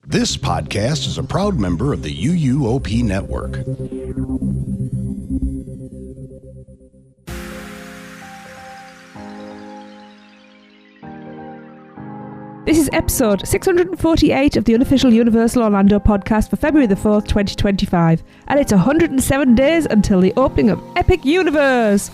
This podcast is a proud member of the UUOP network. This is episode 648 of the unofficial Universal Orlando podcast for February the 4th, 2025. And it's 107 days until the opening of Epic Universe.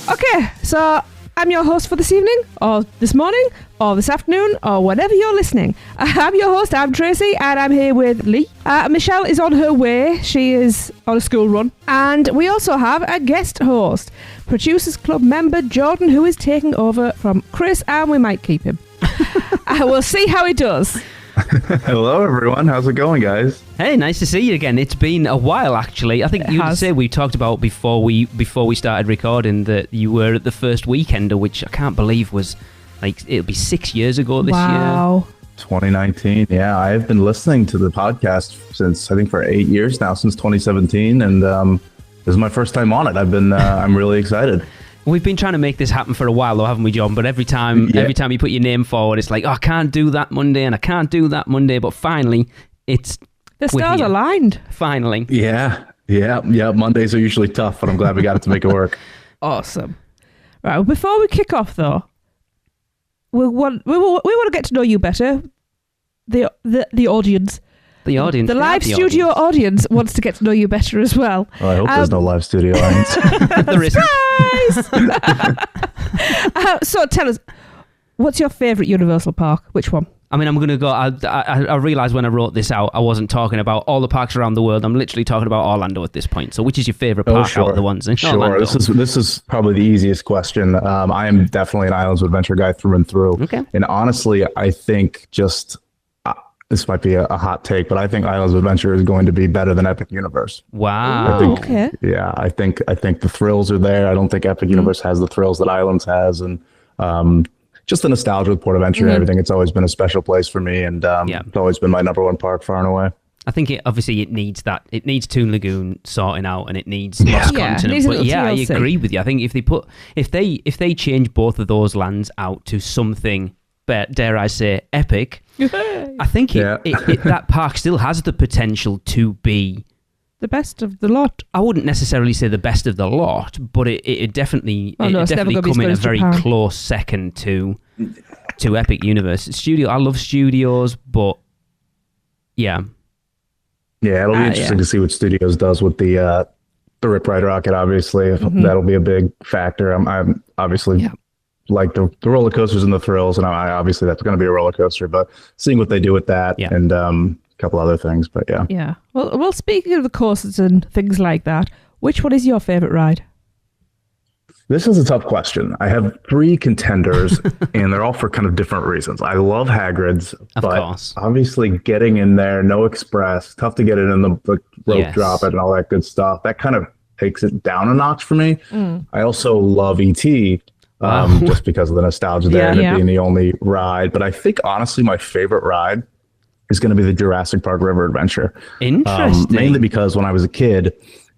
Okay, so I'm your host for this evening, or this morning, or this afternoon, or whenever you're listening. I'm your host, I'm Tracy, and I'm here with Lee. Michelle is on her way. She is on a school run. And we also have a guest host, Producers Club member Jordan, who is taking over from Chris, and we might keep him. We'll see how he does. Hello, everyone. How's it going, guys? Hey, nice to see you again. It's been a while, actually. I think you say we talked about before we started recording that you were at the first Weekender, which I can't believe was like it'll be 6 years ago this year. 2019. Yeah, I've been listening to the podcast since I think for 8 years now, since 2017, and this is my first time on it. I'm really excited. We've been trying to make this happen for a while, though, haven't we, John? But every time you put your name forward, it's like, oh, I can't do that Monday, and I can't do that Monday. But finally, the stars aligned. Finally. Yeah. Mondays are usually tough, but I'm glad we got it to make it work. Awesome. Right. Well, before we kick off, though, we want to get to know you better. The audience. The audience. The live studio audience wants to get to know you better as well. Well, I hope there's no live studio audience. There isn't. So tell us, what's your favourite Universal park? Which one? I mean, I'm going to go... I realised when I wrote this out, I wasn't talking about all the parks around the world. I'm literally talking about Orlando at this point. So which is your favourite park out of the ones in Orlando? This is probably the easiest question. I am definitely an Islands of Adventure guy through and through. Okay. And honestly, I think this might be a hot take, but I think Islands of Adventure is going to be better than Epic Universe. Wow. Okay. Yeah, I think the thrills are there. I don't think Epic Universe has the thrills that Islands has, and just the nostalgia with Port Adventure and everything. It's always been a special place for me, and it's always been my number one park far and away. I think it needs that. It needs Toon Lagoon sorting out, and it needs Lost Continent. But I agree with you. I think if they change both of those lands out to something, dare I say, epic, I think that park still has the potential to be the best of the lot. I wouldn't necessarily say the best of the lot, but it definitely come in a very close second to Epic Universe. I love studios, but yeah, it'll be interesting to see what Studios does with the Rip Ride Rocket. Obviously, that'll be a big factor. I'm obviously. Like the roller coasters and the thrills, and I obviously that's going to be a roller coaster, but seeing what they do with that and a couple other things, but yeah. Well, speaking of the coasters and things like that, which one is your favorite ride? This is a tough question. I have 3 contenders, and they're all for kind of different reasons. I love Hagrid's, but obviously getting in there, no express, tough to get it in the rope drop it and all that good stuff. That kind of takes it down a notch for me. I also love E.T., just because of the nostalgia there and it being the only ride. But I think, honestly, my favorite ride is going to be the Jurassic Park River Adventure. Interesting. Mainly because when I was a kid,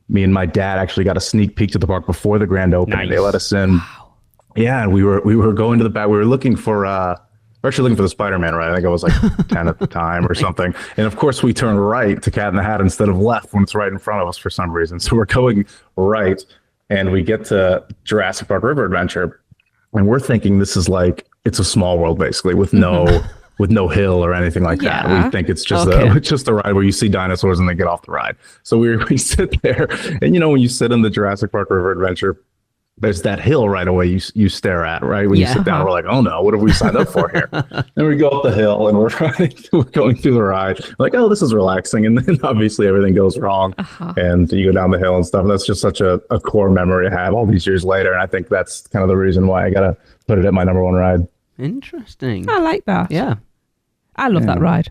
me and my dad actually got a sneak peek to the park before the grand opening. Nice. They let us in. Wow. Yeah, and we were going to the back. We were looking for... we're actually looking for the Spider-Man ride. I think I was like 10 at the time or something. And of course, we turned right to Cat in the Hat instead of left when it's right in front of us for some reason. So we're going right, and we get to Jurassic Park River Adventure. And we're thinking this is like, it's a small world basically with no hill or anything like that. We think it's just a ride where you see dinosaurs and they get off the ride. So we sit there, and when you sit in the Jurassic Park River Adventure, there's that hill right away you stare at, right? When you sit down, we're like, oh no, what have we signed up for here? And we go up the hill and we're going through the ride. Like, oh, this is relaxing. And then obviously everything goes wrong. And you go down the hill and stuff. And that's just such a core memory to have all these years later. And I think that's kind of the reason why I got to put it at my number one ride. Interesting. I like that. Yeah. I love that ride.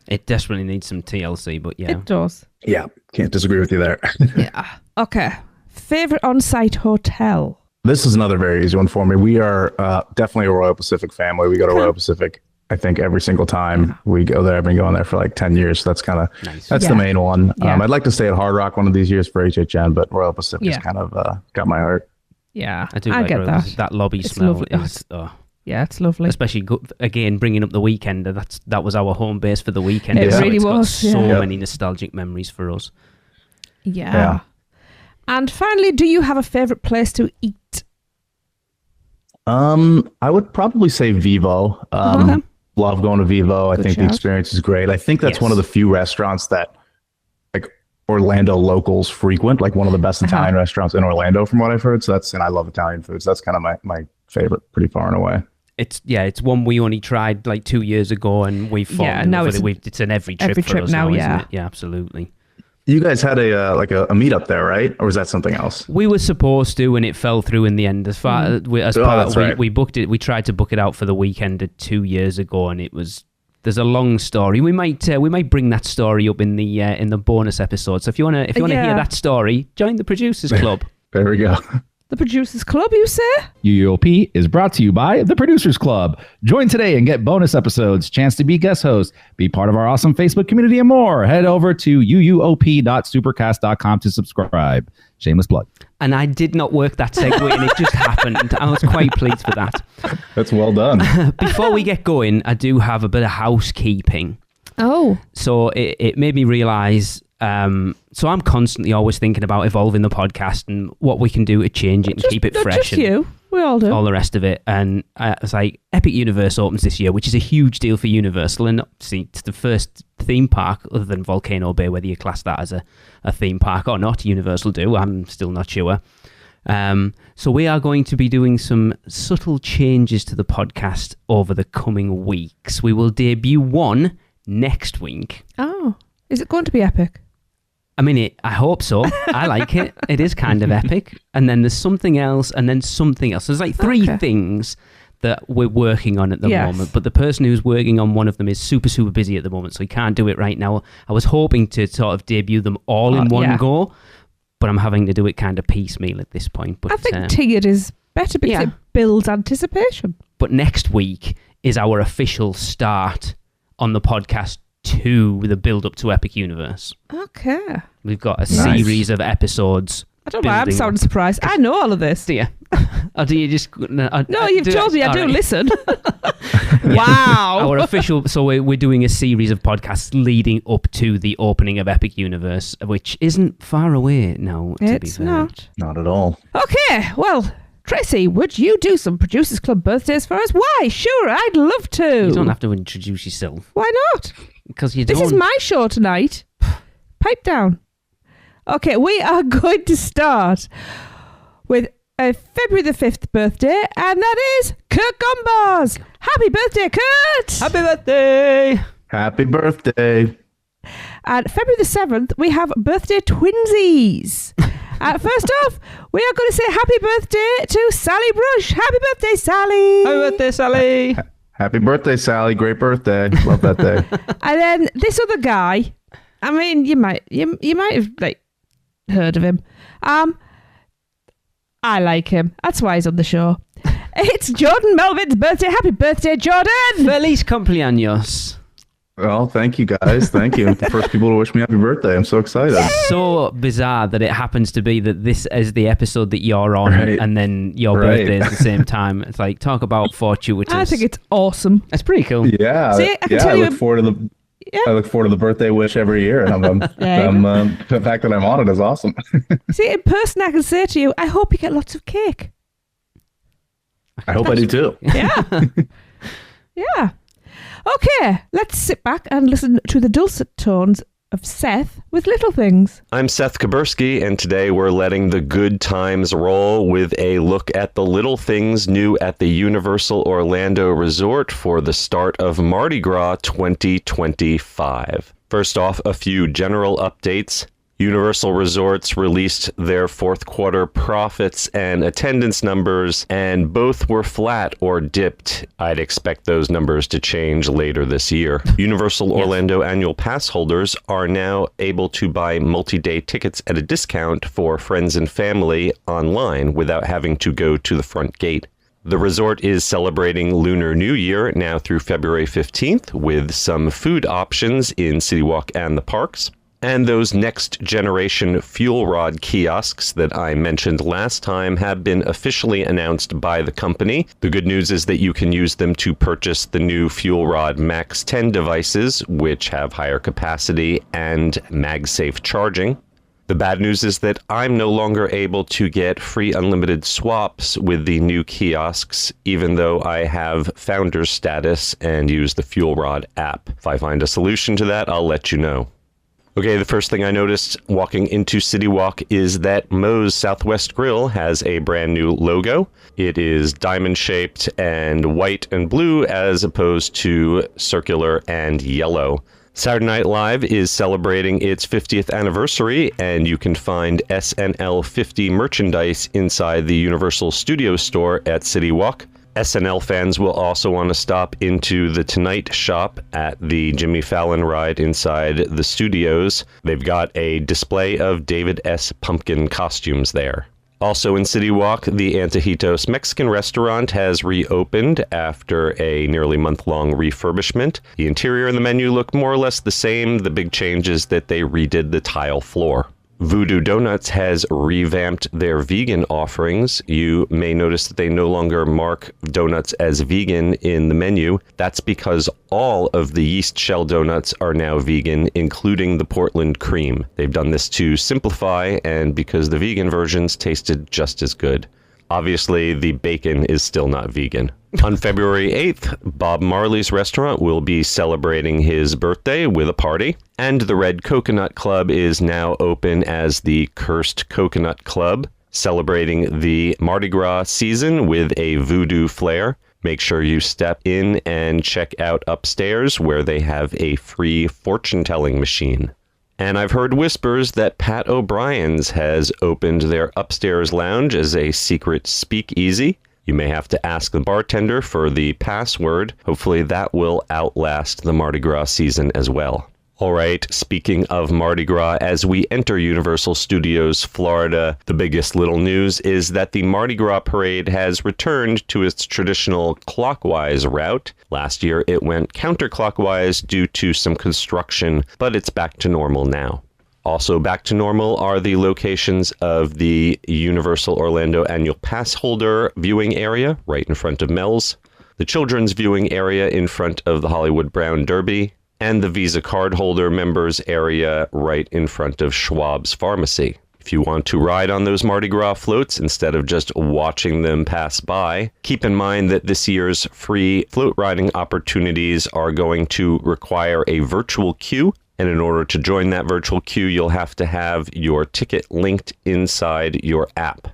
It desperately needs some TLC, but yeah. It does. Yeah. Can't disagree with you there. Yeah. Okay. Favorite on-site hotel? This is another very easy one for me. We are definitely a Royal Pacific family. We go to Royal Pacific I think every single time we go there. I've been going there for like 10 years. So that's kind of, nice. That's the main one. I'd like to stay at Hard Rock one of these years for HHN, but Royal Pacific's kind of got my heart. Yeah, I do. I get that. That lobby it's smell lovely. is. Yeah, it's lovely. Especially again bringing up the Weekender. That was our home base for the Weekender. It really was. So many nostalgic memories for us. Yeah. And finally, do you have a favorite place to eat? I would probably say Vivo. Love going to Vivo. I think the experience is great. I think that's one of the few restaurants that like Orlando locals frequent, like one of the best Italian restaurants in Orlando from what I've heard. So and I love Italian food. So that's kind of my favorite pretty far and away. It's one we only tried like 2 years ago and we've fallen in love with it. It's an every trip for us now, isn't it? Yeah, absolutely. You guys had a meetup there, right? Or was that something else? We were supposed to, and it fell through in the end. We booked it. We tried to book it out for the weekend 2 years ago, and there's a long story. We might bring that story up in the bonus episode. So if you wanna hear that story, join the Producers Club. There we go. The Producers Club, you say? UUOP is brought to you by the Producers Club. Join today and get bonus episodes, chance to be guest host, be part of our awesome Facebook community, and more. Head over to uUOP.supercast.com to subscribe. Shameless plug. And I did not work that segue, and it just happened. I was quite pleased for that. That's well done. Before we get going, I do have a bit of housekeeping. Oh. So it made me realise... so I'm constantly always thinking about evolving the podcast and what we can do to change it and keep it fresh. Just you. We all do. All the rest of it. And it's like Epic Universe opens this year, which is a huge deal for Universal. And obviously it's the first theme park other than Volcano Bay, whether you class that as a theme park or not. Universal do. I'm still not sure. So we are going to be doing some subtle changes to the podcast over the coming weeks. We will debut one next week. Oh, is it going to be epic? I mean, I hope so. I like it. It is kind of epic. And then there's something else, and then something else. There's like three things that we're working on at the moment. But the person who's working on one of them is super, super busy at the moment, so he can't do it right now. I was hoping to sort of debut them all in one go, but I'm having to do it kind of piecemeal at this point. But I think tiered is better because it builds anticipation. But next week is our official start on the podcast to the build-up to Epic Universe. Okay. We've got a series of episodes. I don't know why I'm sounding surprised. I know all of this. Do you? Or do you just... No, you've told me I do listen. Wow. Our official... So we're doing a series of podcasts leading up to the opening of Epic Universe, which isn't far away now, to be fair. It's not. Not at all. Okay, well... Tracy, would you do some Producers Club birthdays for us? Why? Sure, I'd love to. You don't have to introduce yourself. Why not? Because you don't. This is my show tonight. Pipe down. Okay, we are going to start with a February the 5th birthday, and that is Kurt Gombars. Happy birthday, Kurt! Happy birthday! Happy birthday. And February the 7th, we have birthday twinsies. First off, we are going to say happy birthday to Sally Brush. Happy birthday, Sally. Happy birthday, Sally. Happy birthday, Sally. Great birthday. Love that day. And then this other guy, I mean, you might have like heard of him. I like him. That's why he's on the show. It's Jordan Melvin's birthday. Happy birthday, Jordan. Feliz cumpleaños. Well, thank you guys. Thank you. The first people to wish me happy birthday. I'm so excited. So bizarre that it happens to be that this is the episode that you're on and then your birthday is at the same time. It's like, talk about fortuitous. I think it's awesome. That's pretty cool. Yeah. See, I look forward to I look forward to the birthday wish every year. And the fact that I'm on it is awesome. See, in person, I can say to you, I hope you get lots of cake. I hope I do too. Yeah. Yeah. Okay, let's sit back and listen to the dulcet tones of Seth with Little Things. I'm Seth Kabursky, and today we're letting the good times roll with a look at the little things new at the Universal Orlando Resort for the start of Mardi Gras 2025. First off, a few general updates. Universal Resorts released their fourth quarter profits and attendance numbers, and both were flat or dipped. I'd expect those numbers to change later this year. Universal Orlando annual pass holders are now able to buy multi-day tickets at a discount for friends and family online without having to go to the front gate. The resort is celebrating Lunar New Year now through February 15th with some food options in City Walk and the parks. And those next generation fuel rod kiosks that I mentioned last time have been officially announced by the company. The good news is that you can use them to purchase the new Fuel Rod Max 10 devices, which have higher capacity and MagSafe charging. The bad news is that I'm no longer able to get free unlimited swaps with the new kiosks, even though I have founder's status and use the Fuel Rod app. If I find a solution to that, I'll let you know. Okay, the first thing I noticed walking into City Walk is that Moe's Southwest Grill has a brand new logo. It is diamond-shaped and white and blue as opposed to circular and yellow. Saturday Night Live is celebrating its 50th anniversary, and you can find SNL 50 merchandise inside the Universal Studios store at City Walk. SNL fans will also want to stop into the Tonight Shop at the Jimmy Fallon ride inside the studios. They've got a display of David S. Pumpkin costumes there. Also in City Walk, the Antojitos Mexican restaurant has reopened after a nearly month-long refurbishment. The interior and the menu look more or less the same. The big change is that they redid the tile floor. Voodoo Donuts has revamped their vegan offerings. You may notice that they no longer mark donuts as vegan in the menu. That's because all of the yeast shell donuts are now vegan, including the Portland cream. They've done this to simplify and because the vegan versions tasted just as good. Obviously, the bacon is still not vegan. On February 8th, Bob Marley's restaurant will be celebrating his birthday with a party, and the Red Coconut Club is now open as the Cursed Coconut Club, celebrating the Mardi Gras season with a voodoo flair. Make sure you step in and check out upstairs where they have a free fortune-telling machine. And I've heard whispers that Pat O'Brien's has opened their upstairs lounge as a secret speakeasy. You may have to ask the bartender for the password. Hopefully that will outlast the Mardi Gras season as well. All right, speaking of Mardi Gras, as we enter Universal Studios Florida, the biggest little news is that the Mardi Gras parade has returned to its traditional clockwise route. Last year, it went counterclockwise due to some construction, but it's back to normal now. Also back to normal are the locations of the Universal Orlando Annual Pass Holder viewing area right in front of Mel's, the Children's viewing area in front of the Hollywood Brown Derby, and the Visa cardholder members area right in front of Schwab's Pharmacy. If you want to ride on those Mardi Gras floats instead of just watching them pass by, keep in mind that this year's free float riding opportunities are going to require a virtual queue. And in order to join that virtual queue, you'll have to have your ticket linked inside your app.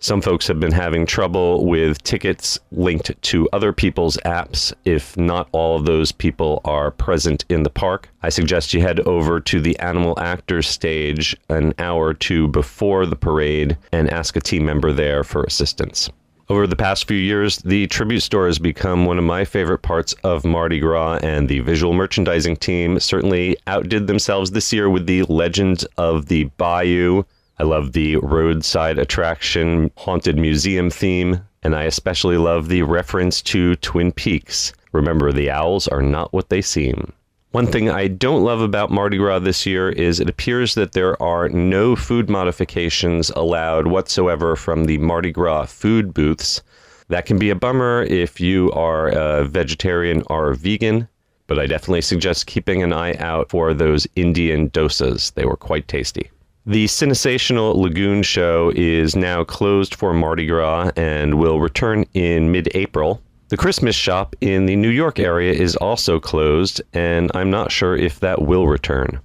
Some folks have been having trouble with tickets linked to other people's apps if not all of those people are present in the park. I suggest you head over to the Animal Actors stage an hour or two before the parade and ask a team member there for assistance. Over the past few years, the tribute store has become one of my favorite parts of Mardi Gras, and the visual merchandising team certainly outdid themselves this year with the Legends of the Bayou. I love the roadside attraction haunted museum theme, and I especially love the reference to Twin Peaks. Remember, the owls are not what they seem. One thing I don't love about Mardi Gras this year is it appears that there are no food modifications allowed whatsoever from the Mardi Gras food booths. That can be a bummer if you are a vegetarian or a vegan, but I definitely suggest keeping an eye out for those Indian dosas. They were quite tasty. The Cinesational Lagoon show is now closed for Mardi Gras and will return in mid-April. The Christmas shop in the New York area is also closed, and I'm not sure if that will return.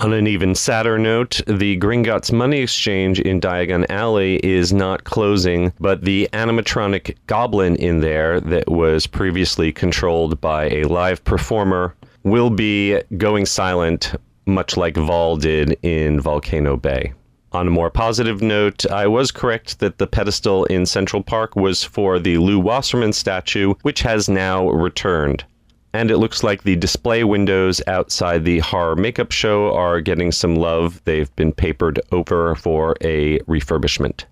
On an even sadder note, the Gringotts Money Exchange in Diagon Alley is not closing, but the animatronic goblin in there that was previously controlled by a live performer will be going silent, much like Vol did in Volcano Bay. On a more positive note, I was correct that the pedestal in Central Park was for the Lou Wasserman statue, which has now returned. And it looks like the display windows outside the horror makeup show are getting some love. They've been papered over for a refurbishment.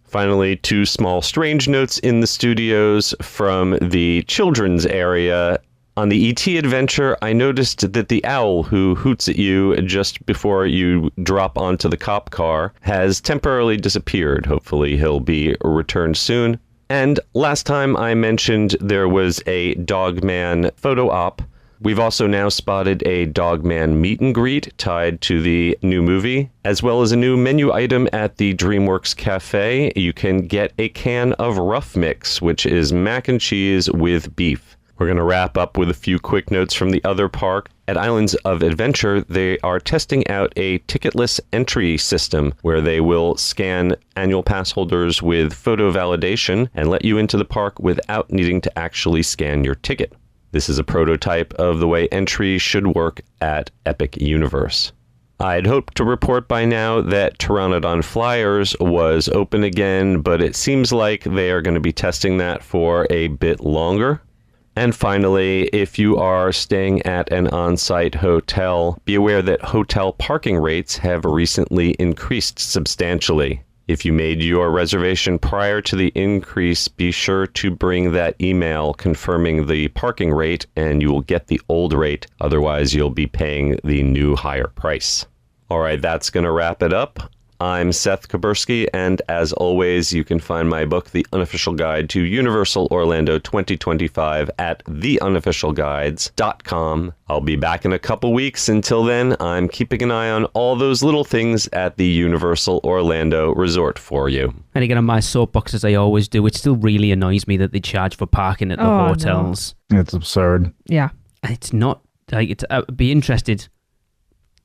Finally, 2 small strange notes in the studios from the children's area. On the ET adventure, I noticed that the owl who hoots at you just before you drop onto the cop car has temporarily disappeared. Hopefully he'll be returned soon. And last time I mentioned there was a Dogman photo op. We've also now spotted a Dogman meet and greet tied to the new movie, as well as a new menu item at the DreamWorks Cafe. You can get a can of Rough Mix, which is mac and cheese with beef. We're going to wrap up with a few quick notes from the other park. At Islands of Adventure, they are testing out a ticketless entry system where they will scan annual pass holders with photo validation and let you into the park without needing to actually scan your ticket. This is a prototype of the way entry should work at Epic Universe. I'd hoped to report by now that Pteranodon Flyers was open again, but it seems like they are going to be testing that for a bit longer. And finally, if you are staying at an on-site hotel, be aware that hotel parking rates have recently increased substantially. If you made your reservation prior to the increase, be sure to bring that email confirming the parking rate and you will get the old rate. Otherwise, you'll be paying the new higher price. All right, that's going to wrap it up. I'm Seth Kabursky, and as always, you can find my book, The Unofficial Guide to Universal Orlando 2025 at theunofficialguides.com. I'll be back in a couple weeks. Until then, I'm keeping an eye on all those little things at the Universal Orlando Resort for you. And again, on my soapbox, as I always do, it still really annoys me that they charge for parking at the hotels. No. It's absurd. Yeah. It's not, like, I'd be interested.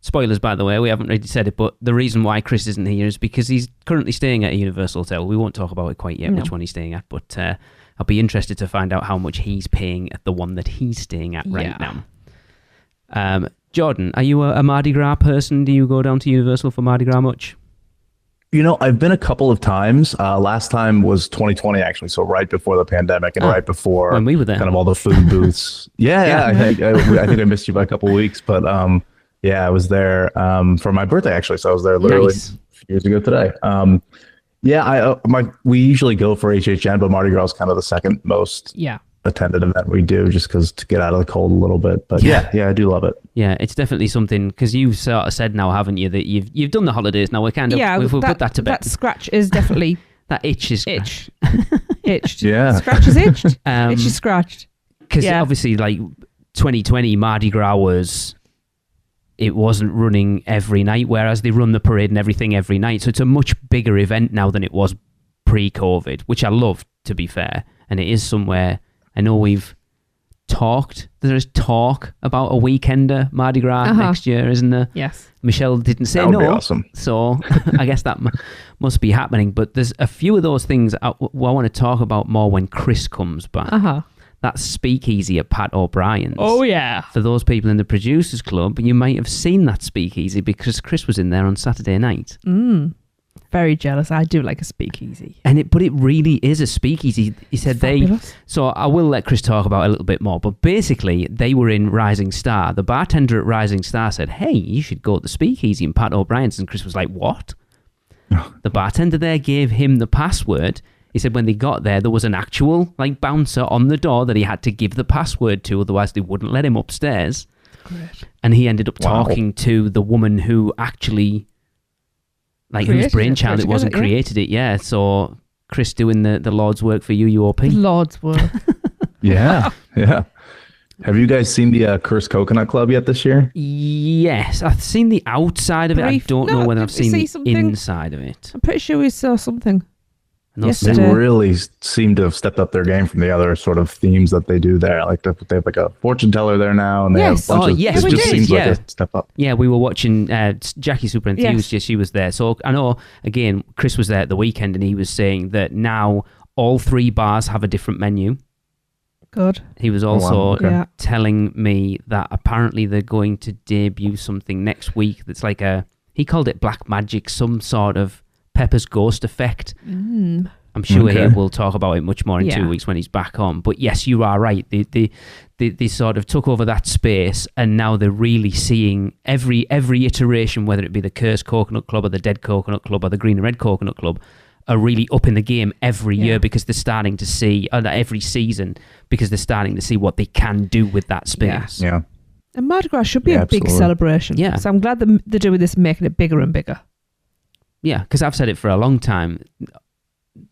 Spoilers, by the way, we haven't really said it, but the reason why Chris isn't here is because he's currently staying at a Universal Hotel. We won't talk about it quite yet, which one he's staying at, but I'll be interested to find out how much he's paying at the one that he's staying at right now. Jordan, are you a Mardi Gras person? Do you go down to Universal for Mardi Gras much? You know, I've been a couple of times. Last time was 2020, actually, so right before the pandemic and right before when we were there. Kind of all the food booths. I think I missed you by a couple of weeks, but yeah, I was there for my birthday, actually. So I was there literally a few years ago today. We usually go for HHN, but Mardi Gras is kind of the second most attended event we do, just because to get out of the cold a little bit. But yeah, I do love it. Yeah, it's definitely something, because you've sort of said now, haven't you, that you've done the holidays now. We're kind of we'll put that to bed. That scratch is definitely that itch is itched. Yeah, scratch is itched. Itch is scratched. Because obviously, like 2020 Mardi Gras it wasn't running every night, whereas they run the parade and everything every night. So it's a much bigger event now than it was pre-COVID, which I love, to be fair. And it is somewhere, I know we've talked, there's talk about a weekender Mardi Gras next year, isn't there? Yes. Michelle didn't say that would no. Be awesome. So I guess that must be happening. But there's a few of those things I want to talk about more when Chris comes back. That speakeasy at Pat O'Brien's. Oh, yeah. For those people in the Producers Club, you might have seen that speakeasy because Chris was in there on Saturday night. Very jealous. I do like a speakeasy. But it really is a speakeasy. He said so I will let Chris talk about it a little bit more, but basically they were in Rising Star. The bartender at Rising Star said, hey, you should go to the speakeasy in Pat O'Brien's. And Chris was like, what? The bartender there gave him the password. He said when they got there was an actual bouncer on the door that he had to give the password to, otherwise they wouldn't let him upstairs. Great. And he ended up talking to the woman who actually, whose brainchild it wasn't, created it. Yeah, so Chris doing the Lord's work for UUOP. The Lord's work. Yeah. Have you guys seen the Cursed Coconut Club yet this year? Yes, I've seen the outside of it. I don't know whether I've seen the inside of it. I'm pretty sure we saw something. They really seem to have stepped up their game from the other sort of themes that they do there. They have a fortune teller there now, and they have a bunch of. It just seems like a step up. Yeah, we were watching Jackie Super Enthused. Yes. She was there. So I know, again, Chris was there at the weekend, and he was saying that now all 3 bars have a different menu. Good. He was also telling me that apparently they're going to debut something next week that's he called it Black Magic, some sort of Pepper's Ghost effect. I'm sure he will talk about it much more in 2 weeks when he's back on. But yes, you are right. They sort of took over that space, and now they're really seeing every iteration, whether it be the Cursed Coconut Club or the Dead Coconut Club or the Green and Red Coconut Club, are really up in the game every year because they're starting to see, every season, because they're starting to see what they can do with that space. Yeah. And Mardi Gras should be a big celebration. Yeah. So I'm glad that they're doing this, making it bigger and bigger. Yeah, because I've said it for a long time.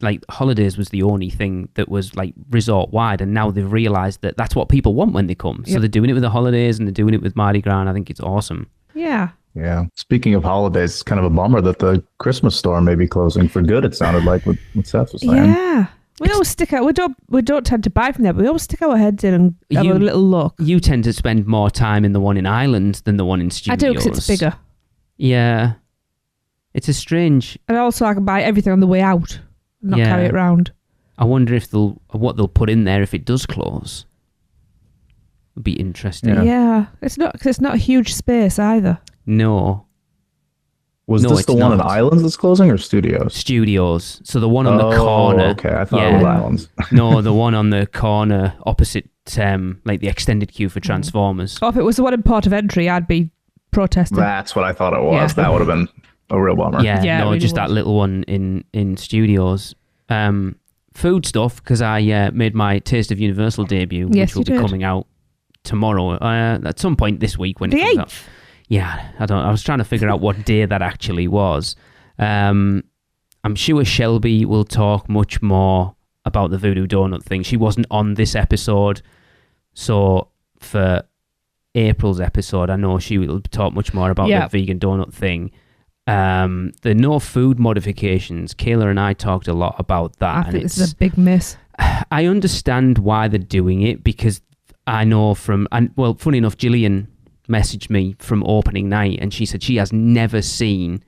Like, holidays was the only thing that was like resort wide, and now they've realised that that's what people want when they come. So they're doing it with the holidays and they're doing it with Mardi Gras, and I think it's awesome. Yeah. Yeah. Speaking of holidays, it's kind of a bummer that the Christmas store may be closing for good. It sounded like what Seth was saying. Yeah. We always stick out. We don't tend to buy from there, but we always stick our heads in and have a little look. You tend to spend more time in the one in Ireland than the one in Studios. I do, because it's bigger. Yeah. It's a strange... And also I can buy everything on the way out and not carry it around. I wonder if what they'll put in there if it does close. Would be interesting. Yeah. It's not a huge space either. No. Was this the one in Islands that's closing, or Studios? Studios. So the one on the corner. Okay, I thought it was Islands. No, the one on the corner opposite, like the extended queue for Transformers. Oh, if it was the one in Port of Entry, I'd be protesting. That's what I thought it was. Yeah. That would have been a real bummer. Yeah, no, really just that little one in Studios. Food stuff, because I made my Taste of Universal debut, which will be coming out tomorrow, at some point this week when it comes out. Yeah, I was trying to figure out what day that actually was. I'm sure Shelby will talk much more about the Voodoo Donut thing. She wasn't on this episode, so for April's episode, I know she will talk much more about the vegan donut thing. The no food modifications, Kayla and I talked a lot about that. I think this is a big miss. I understand why they're doing it, because I know funny enough, Gillian messaged me from opening night, and she said she has never seen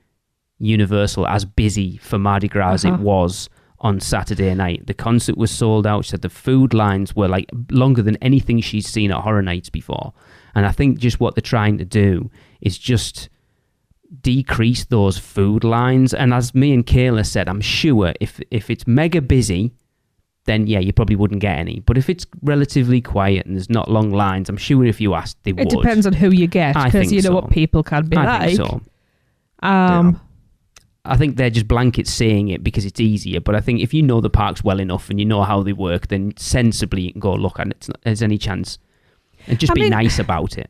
Universal as busy for Mardi Gras as it was on Saturday night. The concert was sold out. She said the food lines were like longer than anything she's seen at Horror Nights before. And I think just what they're trying to do is just decrease those food lines. And as me and Kayla said, I'm sure if it's mega busy, then you probably wouldn't get any. But if it's relatively quiet and there's not long lines, I'm sure if you asked, they would. It depends on who you get, because you know what people can be like. I think so. I think they're just blanket saying it because it's easier. But I think if you know the parks well enough and you know how they work, then sensibly you can go, look, and there's any chance. And just be nice about it.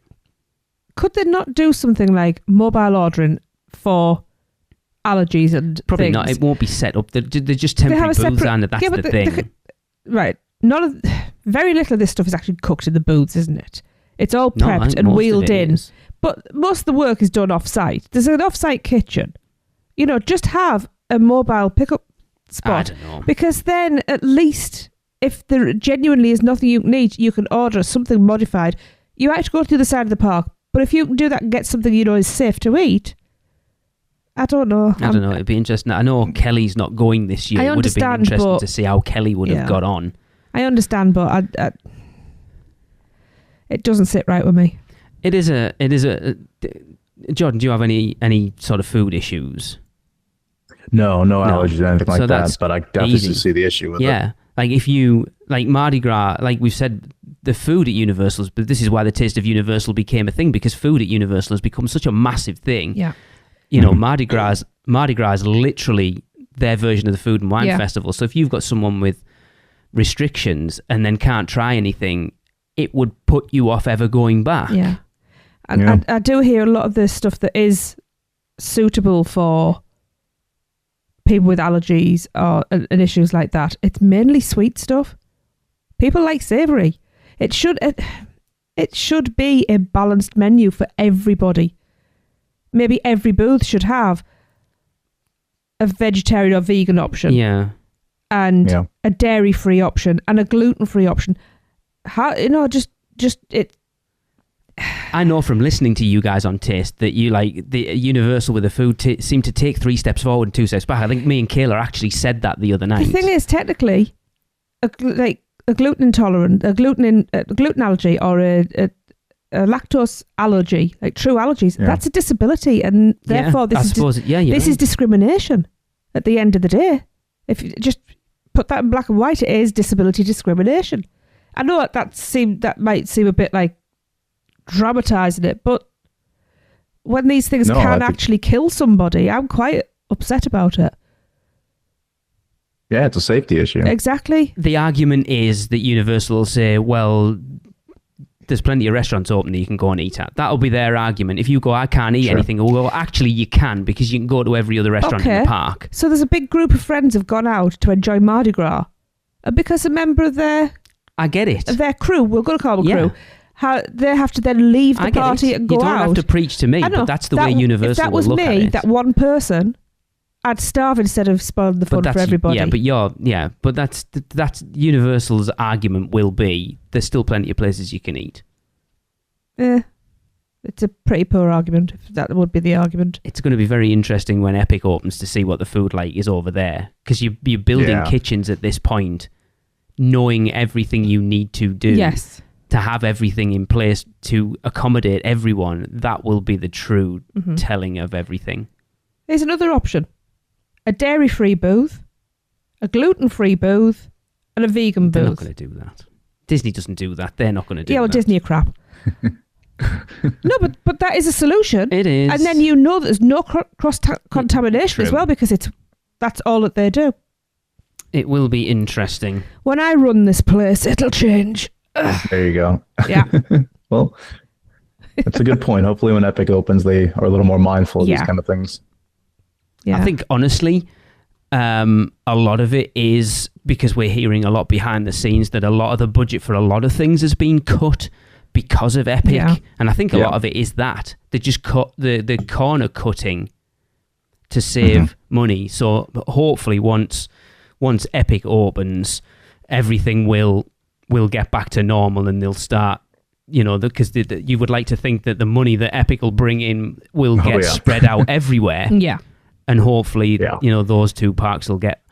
Could they not do something like mobile ordering for allergies and Probably things? Not. It won't be set up. They're just temporary booths, and that's the thing. Right. Very little of this stuff is actually cooked in the booths, isn't it? It's all prepped and wheeled in. But most of the work is done off-site. There's an off-site kitchen. Just have a mobile pickup spot. I don't know. Because then at least if there genuinely is nothing you need, you can order something modified. You have to go to the side of the park. But if you can do that and get something is safe to eat, I don't know. I don't know. It'd be interesting. I know Kelly's not going this year. It would have been interesting to see how Kelly would have got on. I understand, but it doesn't sit right with me. It is a. Jordan, do you have any sort of food issues? No allergies or anything like that. But I definitely see the issue with it. Yeah, like if you like Mardi Gras, like we've said, the food at Universal's. But this is why the Taste of Universal became a thing, because food at Universal has become such a massive thing. Yeah. Mardi Gras is literally their version of the Food and Wine Festival. So if you've got someone with restrictions and then can't try anything, it would put you off ever going back. Yeah. And I do hear a lot of this stuff that is suitable for people with allergies and issues like that. It's mainly sweet stuff. People like savoury. It should be a balanced menu for everybody. Maybe every booth should have a vegetarian or vegan option. Yeah. And a dairy-free option and a gluten-free option. I know from listening to you guys on Taste that you like the Universal with the food seem to take 3 steps forward and 2 steps back. I think me and Kayla actually said that the other night. The thing is, technically, a gluten intolerant, a gluten allergy, or a lactose allergy, like true allergies, that's a disability, and therefore this is discrimination. At the end of the day, if you just put that in black and white, it is disability discrimination. I know that might seem a bit like dramatising it, but when these things actually kill somebody, I'm quite upset about it. Yeah, it's a safety issue. Exactly. The argument is that Universal will say, well, there's plenty of restaurants open that you can go and eat at. That'll be their argument. If you go, I can't eat anything, well, actually you can, because you can go to every other restaurant in the park. So there's a big group of friends have gone out to enjoy Mardi Gras because a member of their... I get it. Of their crew, we're going to call them crew, how they have to then leave the party and go out. You don't have to preach to me, but that's the way Universal will look at it. If that was me, that one person, I'd starve instead of spoiling the fun for everybody. But that's Universal's argument will be there's still plenty of places you can eat. It's a pretty poor argument, if that would be the argument. It's going to be very interesting when Epic opens to see what the food like is over there, because you're building kitchens at this point, knowing everything you need to do. Yes. To have everything in place to accommodate everyone. That will be the true telling of everything. There's another option. A dairy-free booth, a gluten-free booth, and a vegan booth. They're not going to do that. Disney doesn't do that. They're not going to do that. Yeah, well, Disney are crap. No, but that is a solution. It is. And then there's no cross-contamination as well, because that's all that they do. It will be interesting. When I run this place, it'll change. There you go. Yeah. Well, that's a good point. Hopefully when Epic opens, they are a little more mindful of these kind of things. Yeah. I think, honestly, a lot of it is because we're hearing a lot behind the scenes that a lot of the budget for a lot of things has been cut because of Epic. Yeah. And I think a lot of it is that. They just cut the corner cutting to save money. So hopefully once Epic opens, everything will get back to normal and they'll start, because you would like to think that the money that Epic will bring in will get spread out everywhere. Yeah. And hopefully, those two parks will get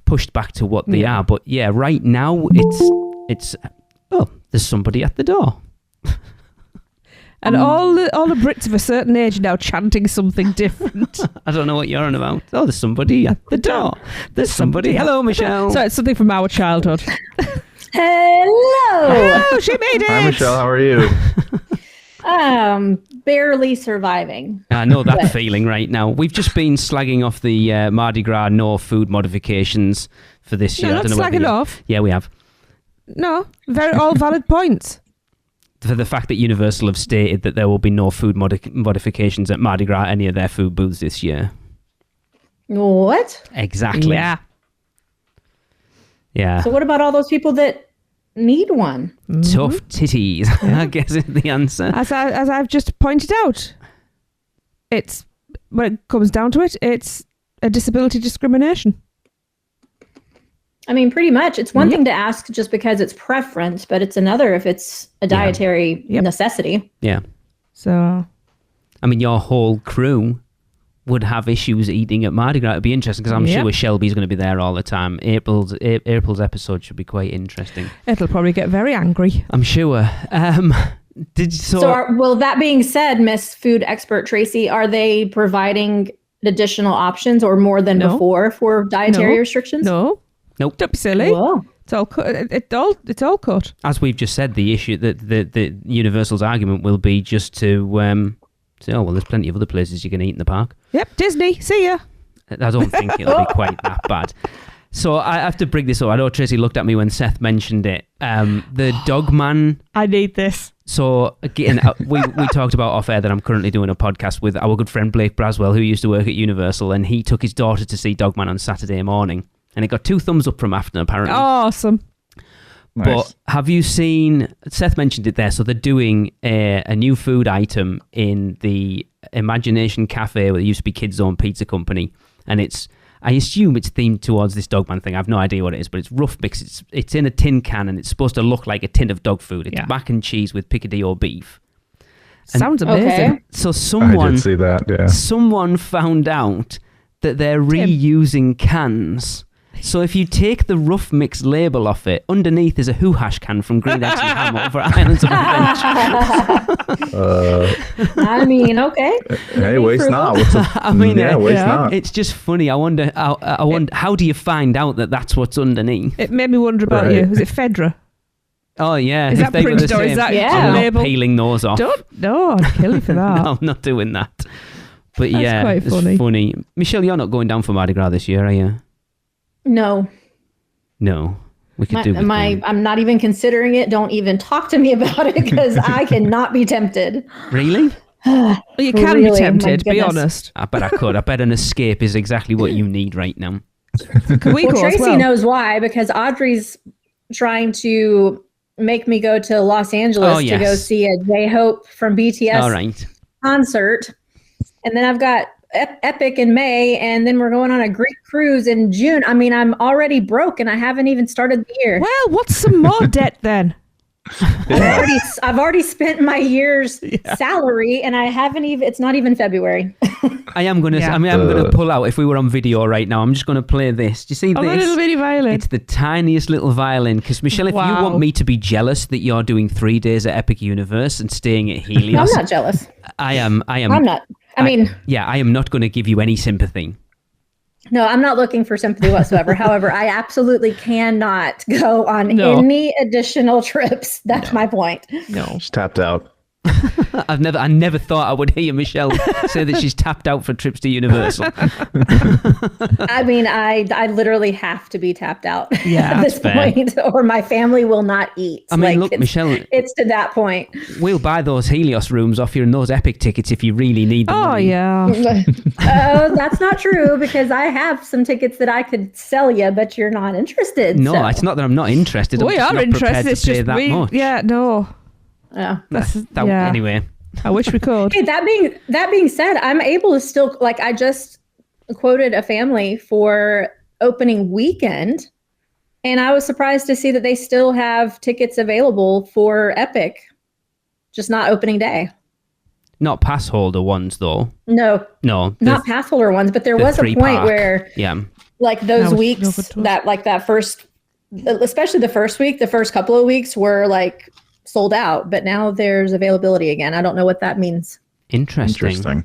pushed back to what they are. But yeah, right now it's there's somebody at the door. And all the Brits of a certain age are now chanting something different. I don't know what you're on about. Oh, there's somebody at the door. There's somebody. Hello, Michelle. So it's something from our childhood. Hello. Oh, she made it. Hi, Michelle. How are you? Barely surviving. I know that feeling right now. We've just been slagging off the Mardi Gras no food modifications for this year. No, not slagging off. Yeah, we have. No, all valid points. For the fact that Universal have stated that there will be no food modifications at Mardi Gras, any of their food booths this year. What? Exactly. Yeah. So what about all those people that need one? Tough titties, I guess is the answer. As I've just pointed out, it's when it comes down to it, it's a disability discrimination. I mean, pretty much. It's one thing to ask just because it's preference, but it's another if it's a dietary necessity. Yeah. So, I mean, your whole crew would have issues eating at Mardi Gras. It'd be interesting because I'm sure Shelby's going to be there all the time. April's episode should be quite interesting. It'll probably get very angry. I'm sure. Well, that being said, Miss Food Expert Tracy, are they providing additional options or more than before for dietary restrictions? No. Nope. Don't be silly. Whoa. It's all cut. It's all cut. As we've just said, the issue that the Universal's argument will be just to say, oh well, there's plenty of other places you can eat in the park. Yep, Disney. See ya. I don't think it'll be quite that bad. So I have to bring this up. I know Tracy looked at me when Seth mentioned it. The Dogman. I need this. So again, we talked about off air that I'm currently doing a podcast with our good friend Blake Braswell, who used to work at Universal, and he took his daughter to see Dogman on Saturday morning. And it got 2 thumbs up from Afton, apparently. Awesome. Nice. But have you seen... Seth mentioned it there. So they're doing a new food item in the Imagination Cafe, where there used to be Kids Zone Pizza Company. And I assume it's themed towards this Dogman thing. I have no idea what it is, but it's rough mix. It's in a tin can, and it's supposed to look like a tin of dog food. It's mac and cheese with Picadillo beef. And sounds amazing. Okay. So I did see that, someone found out that they're reusing cans. So if you take the rough mix label off it, underneath is a Who Hash can from Green Eggs and Ham over Islands of Adventure. I mean, okay. Hey, waste not. Waste not. It's just funny. I wonder how do you find out that that's what's underneath? It made me wonder about you. Was it Fedra? Oh yeah. Is that printed or is that I'm label? not peeling those off. No, I'd kill you for that. No, I'm not doing that. But that's quite it's funny. Michelle, you're not going down for Mardi Gras this year, are you? No. We could do I'm not even considering it. Don't even talk to me about it because I cannot be tempted. Really? Well, you can be tempted, be honest. I bet I could. I bet an escape is exactly what you need right now. Tracy knows why, because Audrey's trying to make me go to Los Angeles to go see a J-Hope from BTS concert. And then I've got Epic in May, and then we're going on a Greek cruise in June. I mean, I'm already broke and I haven't even started the year. Well, what's some more debt then? I've already spent my year's salary, and I haven't even. It's not even February. I am gonna. Yeah. I'm gonna pull out. If we were on video right now, I'm just gonna play this. Do you see this? A little bitty violin. It's the tiniest little violin. Because Michelle, if you want me to be jealous that you're doing 3 days at Epic Universe and staying at Helios, I'm not jealous. I am. I'm not. I am not going to give you any sympathy. No, I'm not looking for sympathy whatsoever. However, I absolutely cannot go on any additional trips. That's my point. No, she's tapped out. I never thought I would hear Michelle say that she's tapped out for trips to Universal. I mean, I literally have to be tapped out at this point, or my family will not eat. I mean, look, Michelle, it's to that point. We'll buy those Helios rooms off you and those Epic tickets if you really need them. Oh, yeah. That's not true, because I have some tickets that I could sell you, but you're not interested. No, it's not that I'm not interested. We are interested. It's just much. Yeah, no. Yeah. Anyway, I wish we could. Hey, that being said, I'm able to still, like, I just quoted a family for opening weekend, and I was surprised to see that they still have tickets available for Epic, just not opening day. Not pass holder ones, though. No, not pass holder ones. But there was a point where, like those weeks that first, especially the first week, the first couple of weeks were like sold out, but now there's availability again. I don't know what that means. Interesting.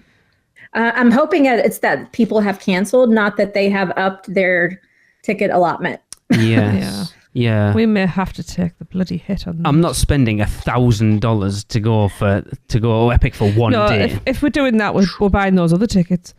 I'm hoping it's that people have canceled, not that they have upped their ticket allotment. Yeah. We may have to take the bloody hit on that. I'm not spending $1,000 to go Epic for one day. If we're doing that, we're buying those other tickets.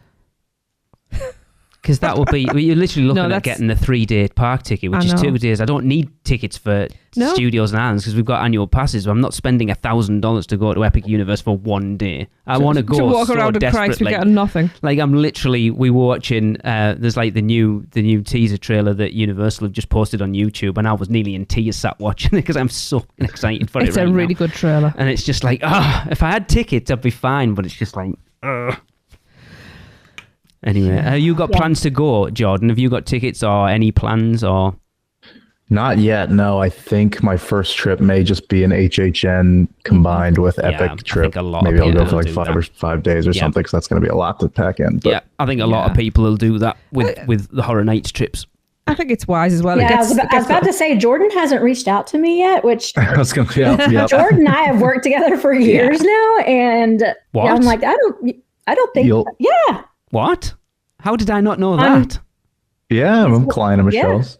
Because that would be, you're literally looking at getting the 3-day park ticket, which is 2 days. I don't need tickets for Studios and Anne's because we've got annual passes. I'm not spending $1,000 to go to Epic Universe for one day. I want to go to walk around and cry to get nothing. Like we were watching, there's like the new teaser trailer that Universal have just posted on YouTube, and I was nearly in tears sat watching it because I'm so excited for it. It's a really good trailer. And it's just like, if I had tickets, I'd be fine, but it's just like, Anyway, you got plans to go, Jordan? Have you got tickets or any plans or? Not yet. No, I think my first trip may just be an HHN combined with Epic trip. Maybe I'll go for like 5 days or something, because that's going to be a lot to pack in. But, I think a lot of people will do that with the Horror Nights trips. I think it's wise as well. Yeah, I was about to say, Jordan hasn't reached out to me yet, which I was going to. Jordan and I have worked together for years now, and I'm like, I don't think. What? How did I not know that? I'm a client of Michelle's.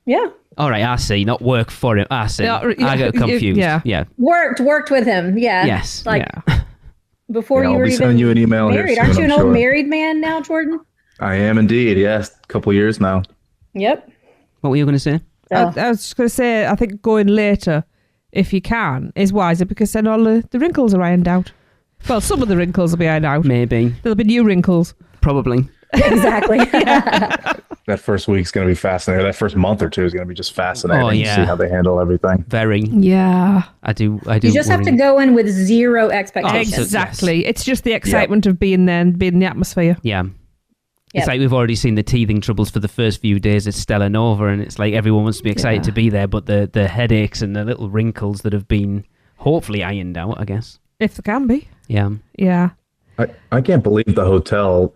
Yeah. All right, I see. Not work for him. I see. I got confused. Yeah. Worked with him. Yeah. Yes. Before you were even sending you an email married. Aren't you an old married man now, Jordan? I am indeed. Yes. A couple years now. Yep. What were you going to say? I was just going to say, I think going later, if you can, is wiser, because then all the wrinkles are ironed out. Well, some of the wrinkles will be ironed out. Maybe. There'll be new wrinkles. Probably. Exactly. That first week's going to be fascinating. That first month or two is going to be just fascinating to see how they handle everything. Very. Yeah. I do. You just have to go in with zero expectations. Exactly. Yes. It's just the excitement of being there and being in the atmosphere. Yeah. It's like we've already seen the teething troubles for the first few days at Stella Nova, and it's like everyone wants to be excited to be there, but the headaches and the little wrinkles that have been hopefully ironed out, I guess. If there can be. Yeah. Yeah. I can't believe the hotel,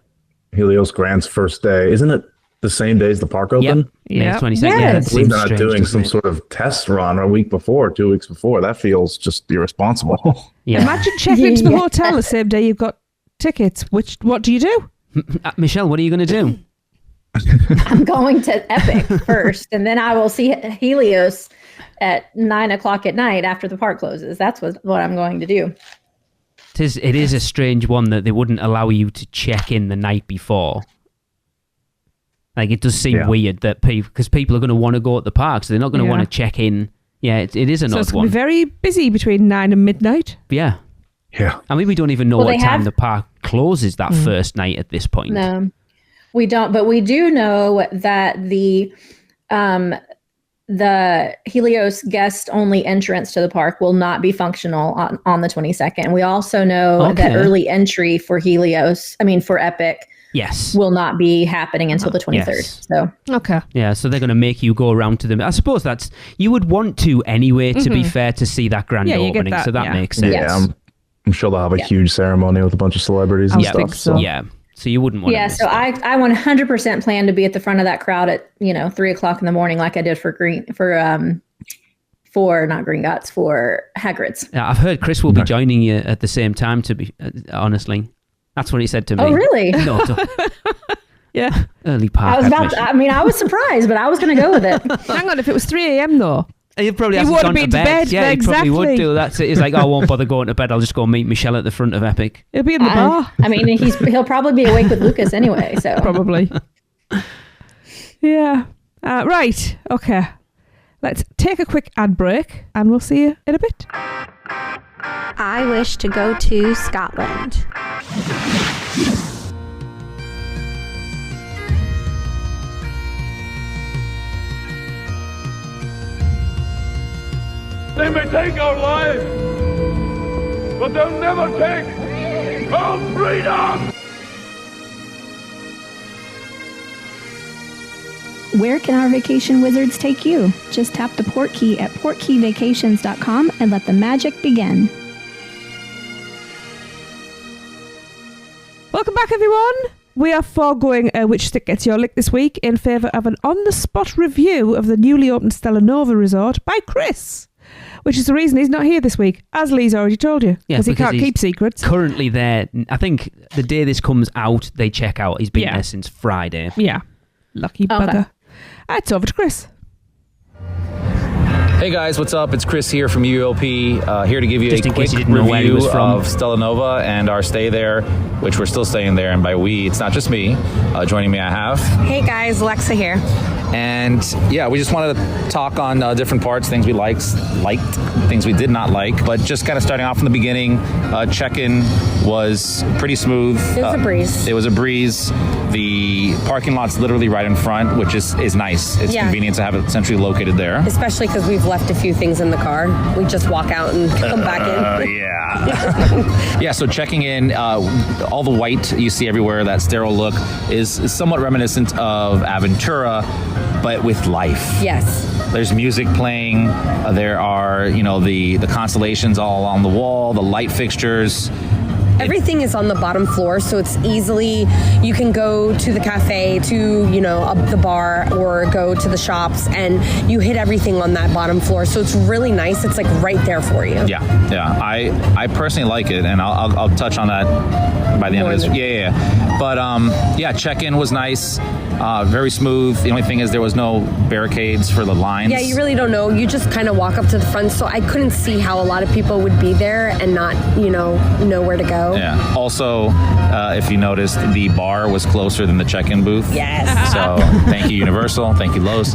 Helios Grand's first day. Isn't it the same day as the park open? Yeah. 22nd. Yes. Yeah, I believe they're not doing some sort of test run a week before, 2 weeks before. That feels just irresponsible. Yeah. Imagine checking into the hotel the same day you've got tickets. What do you do? Michelle, what are you going to do? I'm going to Epic first, and then I will see Helios at 9:00 at night after the park closes. That's what I'm going to do. It is a strange one that they wouldn't allow you to check in the night before. Like, it does seem weird that because people are going to want to go at the park, so they're not going to want to check in. Yeah, it is an odd one. So it's going to be very busy between 9 and midnight. Yeah. Yeah. I mean, we don't even know what time the park closes that first night at this point. No, we don't. But we do know that the Helios guest-only entrance to the park will not be functional on the 22nd. We also know that early entry for for Epic, will not be happening until the 23rd. Yes. So yeah, so they're going to make you go around to them. I suppose you would want to anyway. To be fair, to see that grand opening, so that makes sense. Yeah, I'm sure they'll have a huge ceremony with a bunch of celebrities and stuff. So you wouldn't want to miss so I 100% plan to be at the front of that crowd at 3:00 in the morning, like I did for not Gringotts, for Hagrid's. Yeah, I've heard Chris will be joining you at the same time. To be honestly, that's what he said to me. Oh, really? No. Yeah. Early park. I was surprised, but I was going to go with it. Hang on, if it was 3 a.m. though. He probably hasn't gone to bed. Yeah, exactly. He probably would do. That's it. He's like, I won't bother going to bed. I'll just go meet Michelle at the front of Epic. He'll be in the bar. I mean, he'll probably be awake with Lucas anyway. So probably. Yeah. Right. Okay. Let's take a quick ad break, and we'll see you in a bit. I wish to go to Scotland. They may take our lives, but they'll never take our freedom! Where can our vacation wizards take you? Just tap the port key at portkeyvacations.com and let the magic begin. Welcome back, everyone. We are foregoing Which Stick Gets Your Lick this week in favour of an on-the-spot review of the newly opened Stella Nova Resort by Chris. Which is the reason he's not here this week, as Lee's already told you, because he can't keep secrets. Currently there, I think the day this comes out, they check out. He's been there since Friday. Yeah. Lucky bugger. It's over to Chris. Hey guys, what's up? It's Chris here from UUOP, here to give you Just a quick review of Stella Nova and our stay there, which we're still staying there. And by we, it's not just me. Joining me, I have... Hey guys, Alexa here. And yeah, we just wanted to talk on different parts, things we liked, things we did not like. But just kind of starting off from the beginning, check-in was pretty smooth. It was a breeze. It was a breeze. The parking lot's literally right in front, which is nice. It's convenient to have it centrally located there. Especially because we've left a few things in the car. We just walk out and come back in. Yeah. Yeah, so checking in, all the white you see everywhere, that sterile look, is somewhat reminiscent of Aventura, but with life. Yes. There's music playing. There are, the constellations all along the wall, the light fixtures. Everything is on the bottom floor, so it's easily, you can go to the cafe, to, the bar, or go to the shops, and you hit everything on that bottom floor. So it's really nice. It's like right there for you. Yeah. I personally like it, and I'll touch on that by the end of this. Yeah. But check-in was nice. Very smooth. The only thing is there was no barricades for the lines. Yeah, you really don't know. You just kind of walk up to the front, so I couldn't see how a lot of people would be there and not, know where to go. Yeah. Also, if you noticed, the bar was closer than the check-in booth. Yes. So thank you, Universal. Thank you, Lowe's.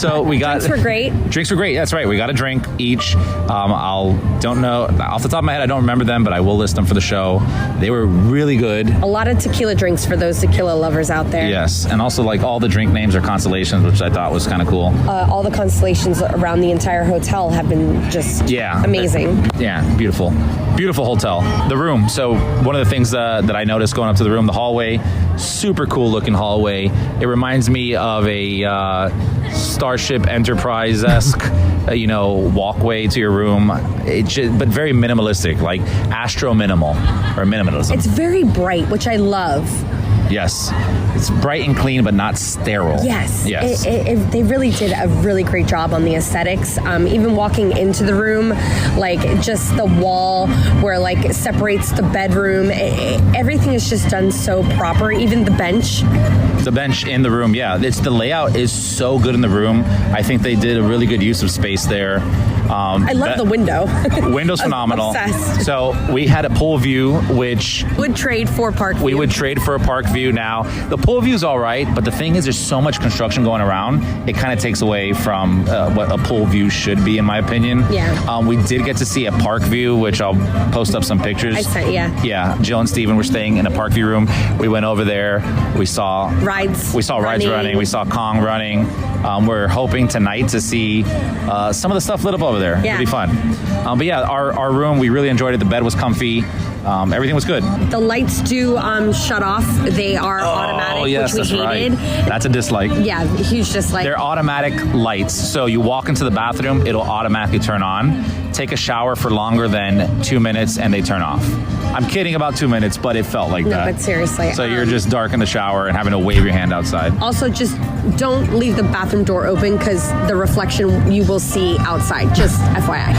So we got... Drinks were great. Drinks were great. That's right. We got a drink each. Don't know. Off the top of my head, I don't remember them, but I will list them for the show. They were really good. A lot of tequila drinks for those tequila lovers out there. Yes. And also, all the drink names are constellations, which I thought was kind of cool. All the constellations around the entire hotel have been just amazing. Yeah. Beautiful. Beautiful hotel. The room. So one of the things that I noticed going up to the room, the hallway, super cool looking hallway. It reminds me of a Starship Enterprise-esque, walkway to your room. But very minimalistic, like astro minimal or minimalism. It's very bright, which I love. Yes. It's bright and clean, but not sterile. Yes. They really did a really great job on the aesthetics. Even walking into the room, just the wall where it separates the bedroom. Everything is just done so proper. Even the bench. The bench in the room, yeah. The layout is so good in the room. I think they did a really good use of space there. I love the window. Window's phenomenal. Obsessed. So we had a pool view, which would trade for park view. We would trade for a park view now. The pool view's all right, but the thing is there's so much construction going around, it kind of takes away from what a pool view should be, in my opinion. Yeah. We did get to see a park view, which I'll post up some pictures. Yeah, Jill and Steven were staying in a park view room. We went over there. We saw rides. We saw rides running. We saw Kong running. We're hoping tonight to see some of the stuff lit up over there. Yeah. It'll be fun. But yeah, our room, we really enjoyed it. The bed was comfy. Everything was good. The lights do shut off. They are automatic, yes, which we hated. Right. That's a dislike. Yeah, huge dislike. They're automatic lights. So you walk into the bathroom, it'll automatically turn on. Take a shower for longer than 2 minutes and they turn off. I'm kidding about 2 minutes, but it felt like that. No, but seriously. So you're just dark in the shower and having to wave your hand outside. Also, just don't leave the bathroom door open because the reflection you will see outside. Just FYI.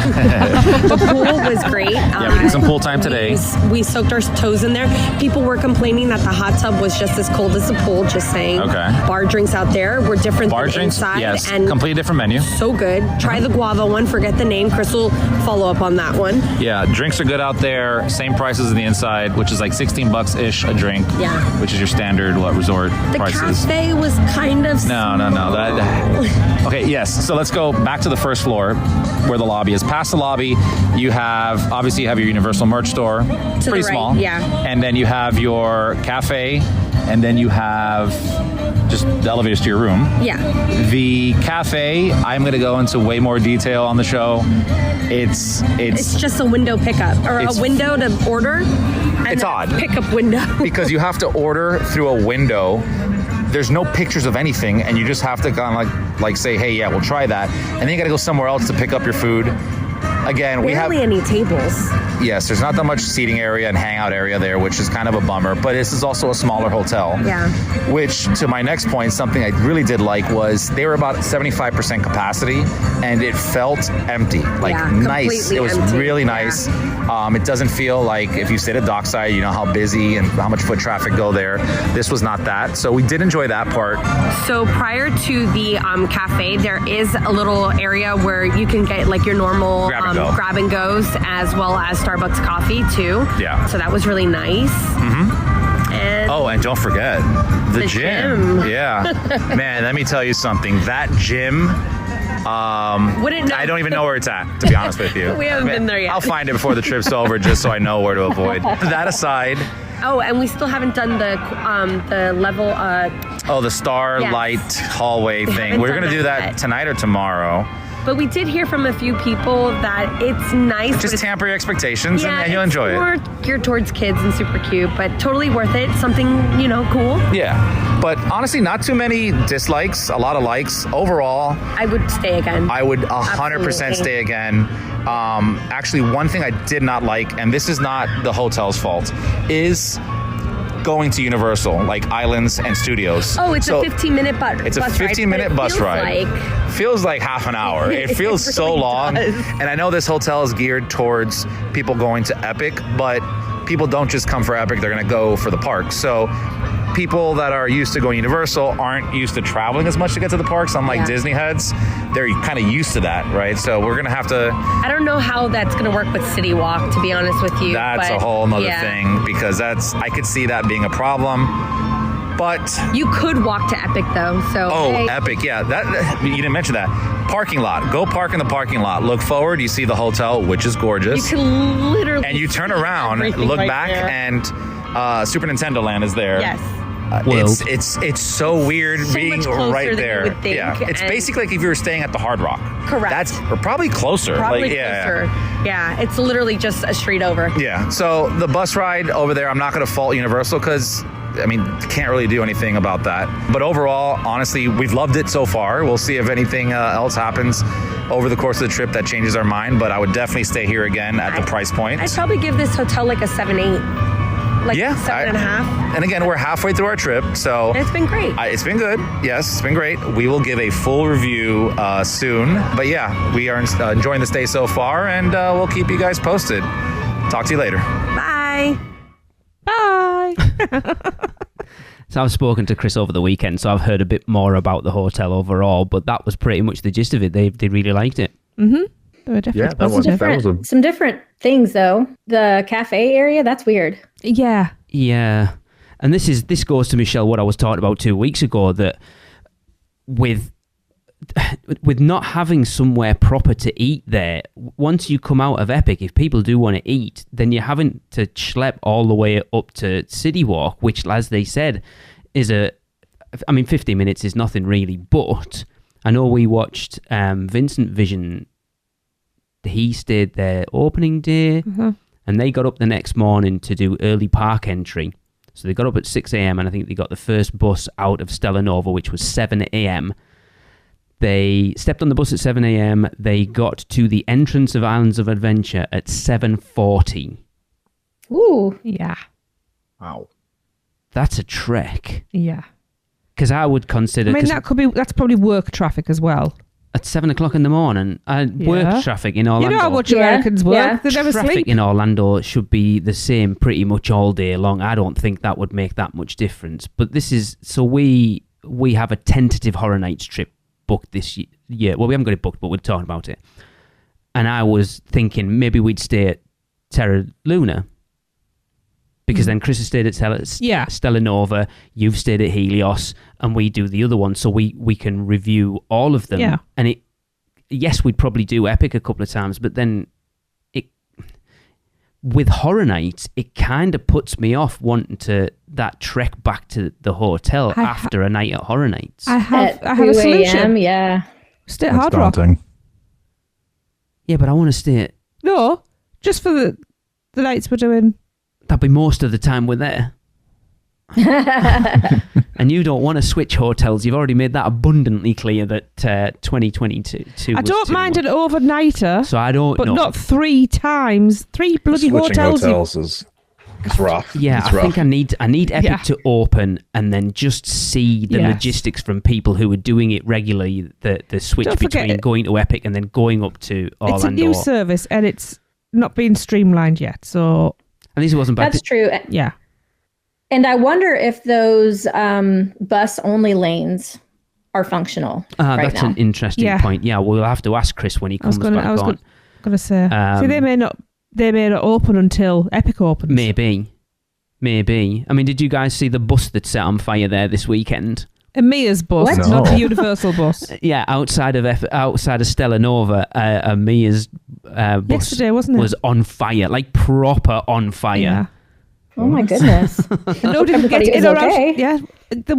The pool was great. Yeah, we did some pool time today. We soaked our toes in there. People were complaining that the hot tub was just as cold as the pool, just saying. Okay. Bar drinks out there were different Bar than drinks, inside. yes. And completely different menu. So good. Try the guava one. Forget the name. Chris will follow up on that one. Yeah, drinks are good out there. Same prices as the inside, which is like $16-ish a drink. Yeah. Which is your standard resort prices. The cafe was kind of No. Okay, yes. So let's go back to the first floor where the lobby is. Past the lobby, you have your Universal merch store. It's pretty small. Yeah. And then you have your cafe, and then you have just the elevators to your room. Yeah. The cafe, I'm going to go into way more detail on the show. It's just a window pickup or a window to order. And it's odd. Pickup window. Because you have to order through a window. There's no pictures of anything, and you just have to kind of like say, hey, yeah, we'll try that. And then you got to go somewhere else to pick up your food. Again, we have barely any tables. Yes, there's not that much seating area and hangout area there, which is kind of a bummer. But this is also a smaller hotel. Yeah. Which, to my next point, something I really did like was they were about 75% capacity, and it felt empty. Nice. It was empty. Really nice. It doesn't feel like if you sit at dockside, you know how busy and how much foot traffic go there. This was not that. So we did enjoy that part. So prior to the cafe, there is a little area where you can get like your normal grab and goes, as well as Starbucks coffee too. Yeah. So that was really nice. Mm-hmm. And don't forget the gym. Yeah. Man, let me tell you something. That gym. I don't even know where it's at, to be honest with you. We haven't been there yet. I'll find it before the trip's over, just so I know where to avoid. That aside. Oh, and we still haven't done the level. The starlight hallway thing. We're gonna do that tonight or tomorrow. But we did hear from a few people that it's nice. Just temper your expectations and you'll enjoy it. More geared towards kids and super cute, but totally worth it. Something, cool. Yeah. But honestly, not too many dislikes, a lot of likes. Overall, I would stay again. I would 100% stay again. Actually, one thing I did not like, and this is not the hotel's fault, is going to Universal, like Islands and Studios. Oh, it's a 15-minute bus ride. It's a 15-minute bus ride. Feels like half an hour. It feels really so long. Does. And I know this hotel is geared towards people going to Epic, but people don't just come for Epic, they're going to go for the park. So people that are used to going Universal aren't used to traveling as much to get to the parks, unlike Disney heads. They're kind of used to that, right? So we're going to have to... I don't know how that's going to work with City Walk, to be honest with you. That's a whole nother thing, because I could see that being a problem. But... You could walk to Epic, though, so... Epic, yeah. You didn't mention that. Parking lot. Go park in the parking lot. Look forward, you see the hotel, which is gorgeous. You can literally... And you turn around, look back, and Super Nintendo Land is there. Yes. It's so weird being right there. Yeah, it's basically like if you were staying at the Hard Rock. Correct. Or probably closer. Closer. Yeah. Yeah, it's literally just a street over. Yeah. So the bus ride over there, I'm not going to fault Universal because can't really do anything about that. But overall, honestly, we've loved it so far. We'll see if anything else happens over the course of the trip that changes our mind. But I would definitely stay here again at the price point. I'd probably give this hotel like a 7-8. 7.5. And again, we're halfway through our trip, so it's been great. It's been good. Yes, it's been great. We will give a full review soon. But yeah, we are enjoying the stay so far, and we'll keep you guys posted. Talk to you later. Bye. Bye. So I've spoken to Chris over the weekend, so I've heard a bit more about the hotel overall, but that was pretty much the gist of it. They really liked it. Mm-hmm. Yeah, that was some different things though. The cafe area, that's weird. Yeah. Yeah. And this goes to, Michelle, what I was talking about 2 weeks ago, that with not having somewhere proper to eat there, once you come out of Epic, if people do want to eat, then you're having to schlep all the way up to City Walk, which, as they said, is 50 minutes is nothing really, but I know we watched Vincent Vision. He stayed there opening day, and they got up the next morning to do early park entry. So they got up at 6 a.m. and I think they got the first bus out of Stella Nova, which was 7 a.m. They stepped on the bus at 7 a.m. They got to the entrance of Islands of Adventure at 7:40. Ooh. Yeah. Wow. That's a trek. Yeah. Because I would consider... that's probably work traffic as well. At 7 o'clock in the morning, work traffic in Orlando. You know how much Americans work. Yeah. They never traffic sleep. In Orlando should be the same pretty much all day long. I don't think that would make that much difference. But this is... So we have a tentative Horror Nights trip booked this year. Well, we haven't got it booked, but we're talking about it. And I was thinking maybe we'd stay at Terra Luna. Because then Chris has stayed at Stella Nova, you've stayed at Helios, and we do the other one, so we can review all of them. Yeah. And yes, we'd probably do Epic a couple of times, but then with Horror Nights, it kind of puts me off wanting that trek back to the hotel after a night at Horror Nights. I have a solution. Yeah. Stay at Hard Rock. Yeah, but I want to stay at... No, just for the nights we're doing... That'd be most of the time we're there. And you don't want to switch hotels. You've already made that abundantly clear that 2022 I don't mind an overnighter. So I don't know. But not 3 times. 3 bloody Switching hotels. is rough. Yeah, it's I think I need Epic to open and then just see the logistics from people who are doing it regularly, the switch between going to Epic and then going up to Orlando. It's a new service and it's not been streamlined yet, so... At least it wasn't bad. That's true. Yeah. And I wonder if those bus-only lanes are functional that's now. An interesting point. Yeah, we'll have to ask Chris when he comes back on. I was going to say, see, they may not open until Epic opens. Maybe. I mean, did you guys see the bus that set on fire there this weekend? Mia's bus, not the Universal bus. Yeah, outside of Stella Nova, Mia's bus yesterday, wasn't it? Was on fire, like proper on fire. Yeah. Oh my goodness! Nobody could get in or out. Yeah,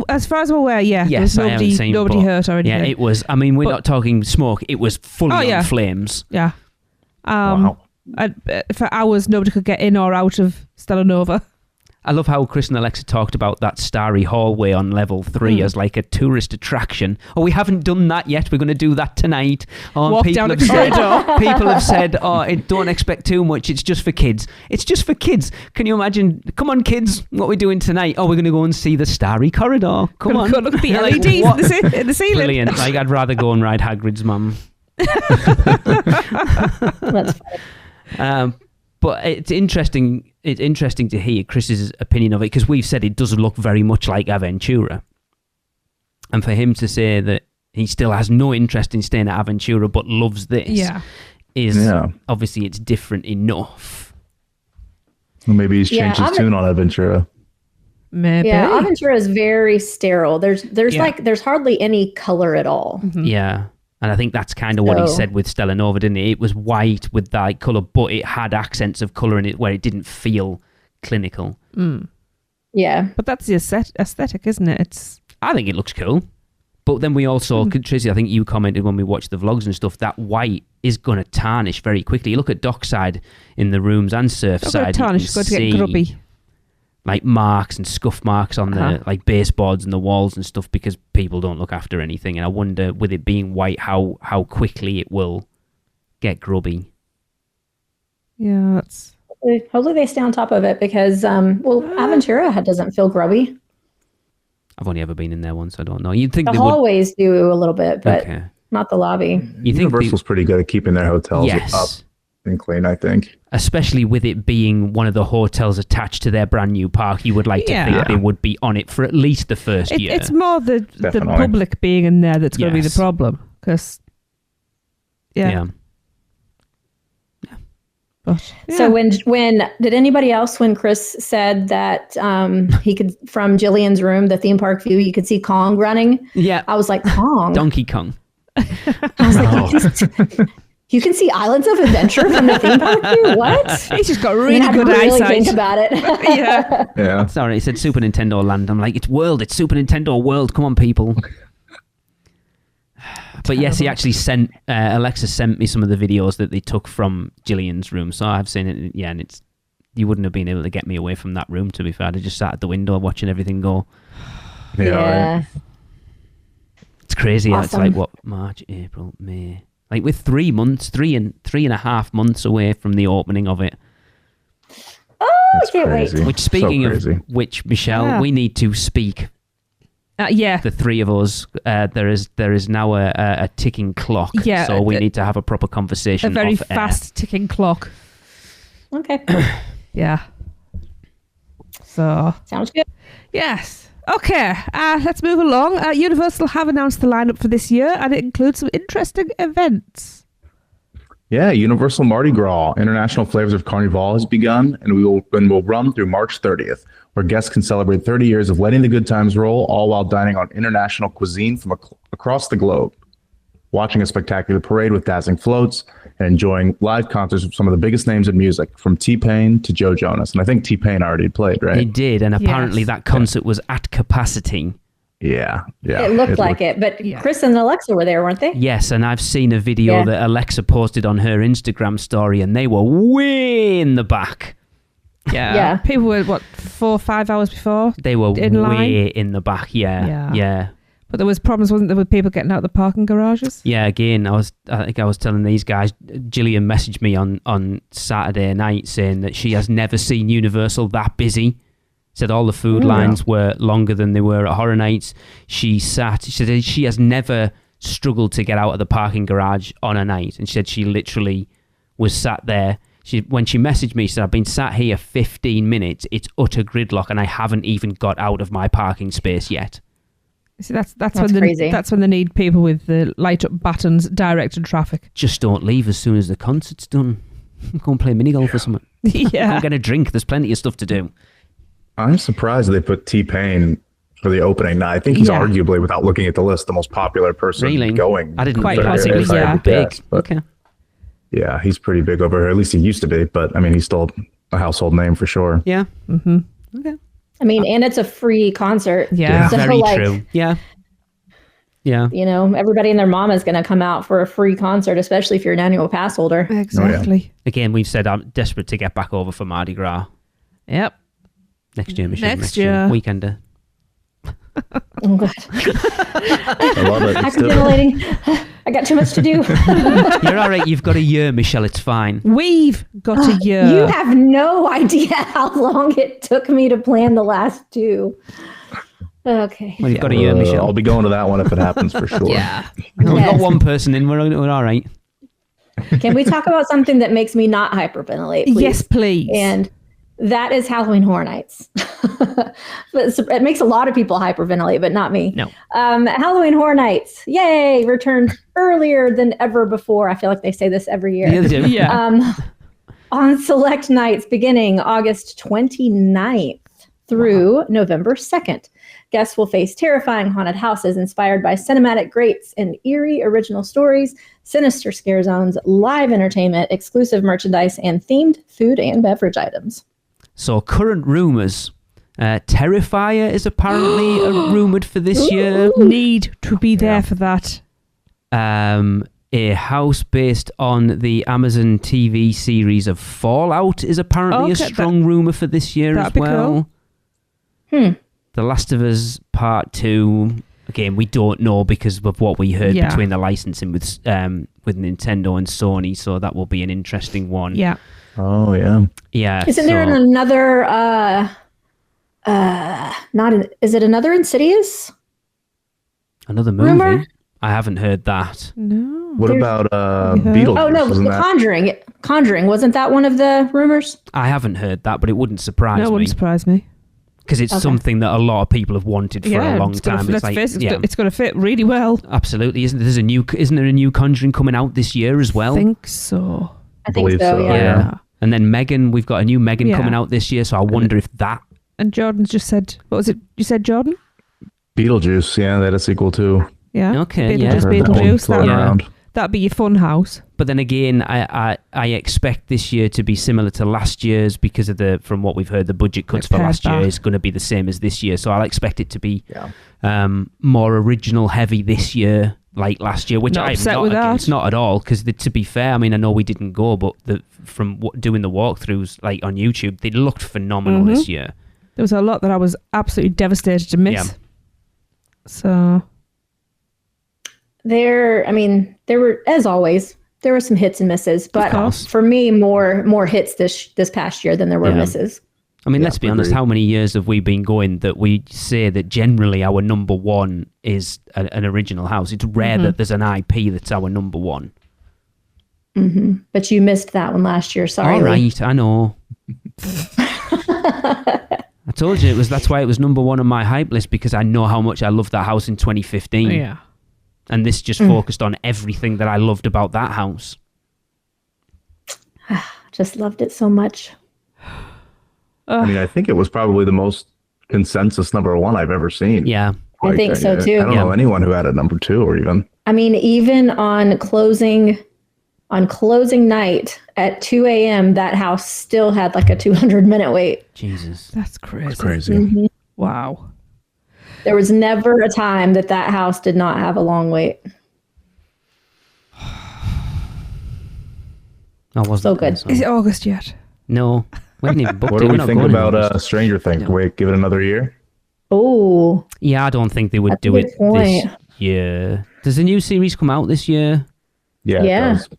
as far as I'm aware, yes, there was nobody hurt or anything. Yeah, it was. I mean, we're not talking smoke. It was fully on flames. Yeah. Wow. For hours, nobody could get in or out of Stella Nova. I love how Chris and Alexa talked about that starry hallway on level 3 as like a tourist attraction. Oh, we haven't done that yet. We're going to do that tonight. Walk down the corridor. People have said, don't expect too much. It's just for kids. It's just for kids. Can you imagine? Come on, kids. What are we doing tonight? Oh, we're going to go and see the starry corridor. Come on. Go look at the LEDs in the ceiling. Brilliant. Like, I'd rather go and ride Hagrid's mum. That's funny. But it's interesting. It's interesting to hear Chris's opinion of it, because we've said it does look very much like Aventura, and for him to say that he still has no interest in staying at Aventura but loves this, obviously it's different enough. Well, maybe he's changed his tune on Aventura. Maybe. Yeah, Aventura is very sterile. There's hardly any color at all. Mm-hmm. Yeah. And I think that's kind of what he said with Stella Nova, didn't he? It was white with that colour, but it had accents of colour in it where it didn't feel clinical. Mm. Yeah. But that's the aesthetic, isn't it? I think it looks cool. But then we also, Tracy, I think you commented when we watched the vlogs and stuff, that white is going to tarnish very quickly. You look at Dockside in the rooms and Surfside. It's going to get grubby. Like marks and scuff marks on the like baseboards and the walls and stuff, because people don't look after anything. And I wonder, with it being white, how quickly it will get grubby. Yeah, that's... Hopefully they stay on top of it, because Aventura doesn't feel grubby. I've only ever been in there once. I don't know. You'd think the hallways do a little bit, but not the lobby. You think Universal's pretty good at keeping their hotels up and clean, I think. Especially with it being one of the hotels attached to their brand new park, you would like to think they would be on it for at least the first year. It's more the public being in there that's going to be the problem. Because, But, yeah. So when did anybody else, when Chris said that he could, from Jillian's room, the theme park view, you could see Kong running? Yeah. I was like, Kong? Donkey Kong. I was like, you can see Islands of Adventure from the theme park view? What? He's just got really good eyesight. Really think about it. Yeah. Sorry, it said Super Nintendo Land. I'm like, it's Super Nintendo World. Come on, people. But yes, he actually sent, Alexa sent me some of the videos that they took from Jillian's room. So I've seen it, yeah, and you wouldn't have been able to get me away from that room, to be fair. I just sat at the window watching everything go. Yeah. Right. It's crazy. Awesome. It's like, what, March, April, May. Like, we're 3 months, three and a half months away from the opening of it. Oh, I can't wait. Which, speaking of which, Michelle, we need to speak. The three of us. There is now a ticking clock. Yeah, so we need to have a proper conversation. A very fast ticking clock. Okay. Yeah. So sounds good. Yes. Okay. Let's move along. Universal have announced the lineup for this year, and it includes some interesting events. Yeah, Universal Mardi Gras, International Flavors of Carnival has begun, and will run through March 30th, where guests can celebrate 30 years of letting the good times roll, all while dining on international cuisine from across the globe, watching a spectacular parade with dazzling floats, and enjoying live concerts with some of the biggest names in music, from T-Pain to Joe Jonas. And I think T-Pain already played, right? He did, and apparently that concert was at capacity. Yeah. It looked like it, but Chris and Alexa were there, weren't they? Yes, and I've seen a video that Alexa posted on her Instagram story, and they were way in the back. Yeah. People were, 4 or 5 hours before? They were way in the back, yeah. But there was problems, wasn't there, with people getting out of the parking garages? Yeah, again, I think I was telling these guys, Gillian messaged me on Saturday night saying that she has never seen Universal that busy. Said all the food lines were longer than they were at Horror Nights. She said she has never struggled to get out of the parking garage on a night. And she said she literally was sat there. When she messaged me, she said, I've been sat here 15 minutes. It's utter gridlock and I haven't even got out of my parking space yet. See, that's crazy. That's when they need people with the light up buttons directing traffic. Just don't leave as soon as the concert's done. Go and play mini golf or something. Go get a drink. There's plenty of stuff to do. I'm surprised they put T-Pain for the opening night. I think he's arguably, without looking at the list, the most popular person going. I didn't quite possibly, big. Okay. Yeah, he's pretty big over here. At least he used to be. But I mean, he's still a household name for sure. Yeah. Mm-hmm. Okay. I mean, and it's a free concert. Yeah. So, very true. Yeah. Yeah. You know, everybody and their mama is going to come out for a free concert, especially if you're an annual pass holder. Exactly. Oh, yeah. Again, we've said I'm desperate to get back over for Mardi Gras. Yep. Next year, Michelle. Next year. Weekender. Oh, God. I love it. Hyperventilating. I got too much to do. You're all right. You've got a year, Michelle. It's fine. We've got a year. You have no idea how long it took me to plan the last two. Okay. Well, you've got a year, Michelle. I'll be going to that one if it happens for sure. Yeah. We've got one person in. We're all right. Can we talk about something that makes me not hyperventilate, please? Yes, please. And that is Halloween Horror Nights. It makes a lot of people hyperventilate, but not me. No. Halloween Horror Nights, yay, returned earlier than ever before. I feel like they say this every year. Yeah, they do. Yeah. On select nights beginning August 29th through November 2nd. Guests will face terrifying haunted houses inspired by cinematic greats and eerie original stories, sinister scare zones, live entertainment, exclusive merchandise, and themed food and beverage items. So current rumours. Terrifier is apparently rumoured for this year. Need to be there for that. A house based on the Amazon TV series of Fallout is apparently a strong rumour for this year as well. Cool. The Last of Us Part 2. Again, we don't know because of what we heard between the licensing with Nintendo and Sony, so that will be an interesting one. Yeah. Oh, yeah. Yeah. Isn't there another, is it another Insidious? Another movie? Rumor? I haven't heard that. No. What about Beetlejuice? Oh, no, The Conjuring. Conjuring, wasn't that one of the rumors? I haven't heard that, but it wouldn't surprise me. No, it wouldn't surprise me. Because it's something that a lot of people have wanted for a long time. Let's face it, it's going to fit really well. Absolutely. Isn't there a new Conjuring coming out this year as well? I think so. I think so, yeah. And then Megan, we've got a new Megan coming out this year, so I wonder if that... And Jordan's just said... What was it you said, Jordan? Beetlejuice, yeah, that is sequel too. Yeah. Okay, Beetlejuice. That'd be your fun house. But then again, I expect this year to be similar to last year's because of from what we've heard, the budget cuts for last year is going to be the same as this year. So I'll expect it to be more original heavy this year, like last year, which I'm not against, not at all. Because to be fair, I mean, I know we didn't go, but from doing the walkthroughs like on YouTube, they looked phenomenal this year. There was a lot that I was absolutely devastated to miss. Yeah. So... There were, as always, there were some hits and misses, but for me, more hits this past year than there were misses. I mean, let's be honest, how many years have we been going that we say that generally our number one is an original house? It's rare that there's an IP that's our number one. Mm-hmm. But you missed that one last year, sorry. All right, I know. I told you that's why it was number one on my hype list, because I know how much I loved that house in 2015. Yeah. And this just focused on everything that I loved about that house. Just loved it so much. I mean, I think it was probably the most consensus number one I've ever seen. Yeah. I think so too. I don't know anyone who had a number two or even. I mean, even on closing night at 2 a.m., that house still had like a 200-minute wait. Jesus. That's crazy. That's crazy. Mm-hmm. Wow. There was never a time that house did not have a long wait. So good. Is it August yet? No. We haven't even booked What do we think about Stranger Things? Wait, give it another year? Oh. Yeah, I don't think they would do it this year. Does the new series come out this year? Yeah. It does.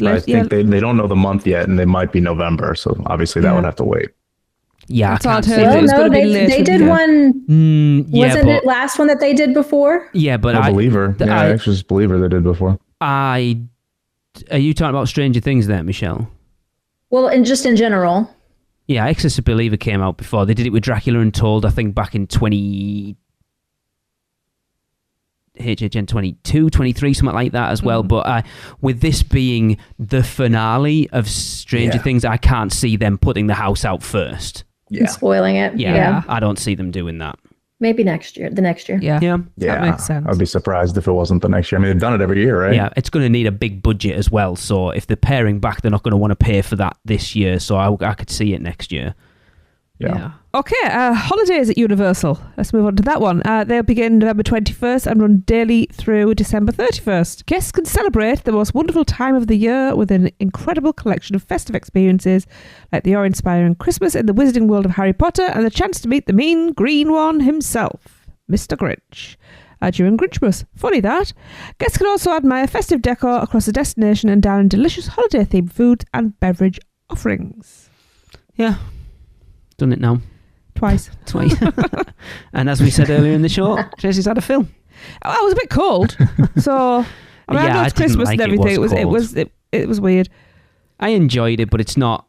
I think they don't know the month yet, and they might be November, so obviously that would have to wait. Yeah, I can't see it was going to be later. They did one. Wasn't it last one that they did before? Yeah, but I believe her. Yeah, I actually just believe her. They did before. Are you talking about Stranger Things there, Michelle? Well, and just in general. Yeah, Excess of Believer came out before. They did it with Dracula Untold, I think, back in 22, 23, something like that as well. But with this being the finale of Stranger Things, I can't see them putting the house out first. And spoiling it. Yeah. I don't see them doing that. Maybe the next year. Yeah. That makes sense. I'd be surprised if it wasn't the next year. I mean, they've done it every year, right? Yeah, it's going to need a big budget as well. So if they're paring back, they're not going to want to pay for that this year. So I could see it next year. Yeah. Okay, holidays at Universal. Let's move on to that one. They'll begin November 21st and run daily through December 31st. Guests can celebrate the most wonderful time of the year with an incredible collection of festive experiences like the awe-inspiring Christmas in the Wizarding World of Harry Potter and the chance to meet the mean green one himself, Mr. Grinch. During Grinchmas. Funny that. Guests can also admire festive decor across the destination and down in delicious holiday-themed food and beverage offerings. Yeah. Done it now. Twice. And as we said earlier in the show, Tracy's had a film. I was a bit cold, so I know it's Christmas and everything. It was weird. I enjoyed it, but it's not.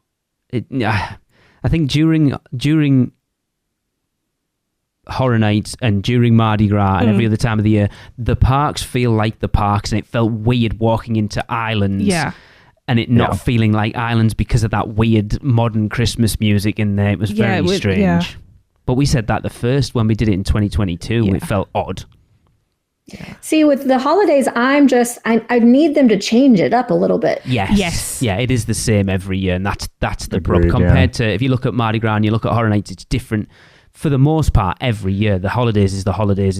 I think during Horror Nights and during Mardi Gras and every other time of the year, the parks feel like the parks, and it felt weird walking into islands. Yeah. And it not feeling like islands because of that weird modern Christmas music in there. It was very strange. Yeah. But we said that the first when we did it in 2022, it felt odd. Yeah. See, with the holidays, I need them to change it up a little bit. Yes. Yeah, it is the same every year, and that's the problem. Compared to if you look at Mardi Gras and you look at Horror Nights, it's different. For the most part, every year, the holidays is the holidays,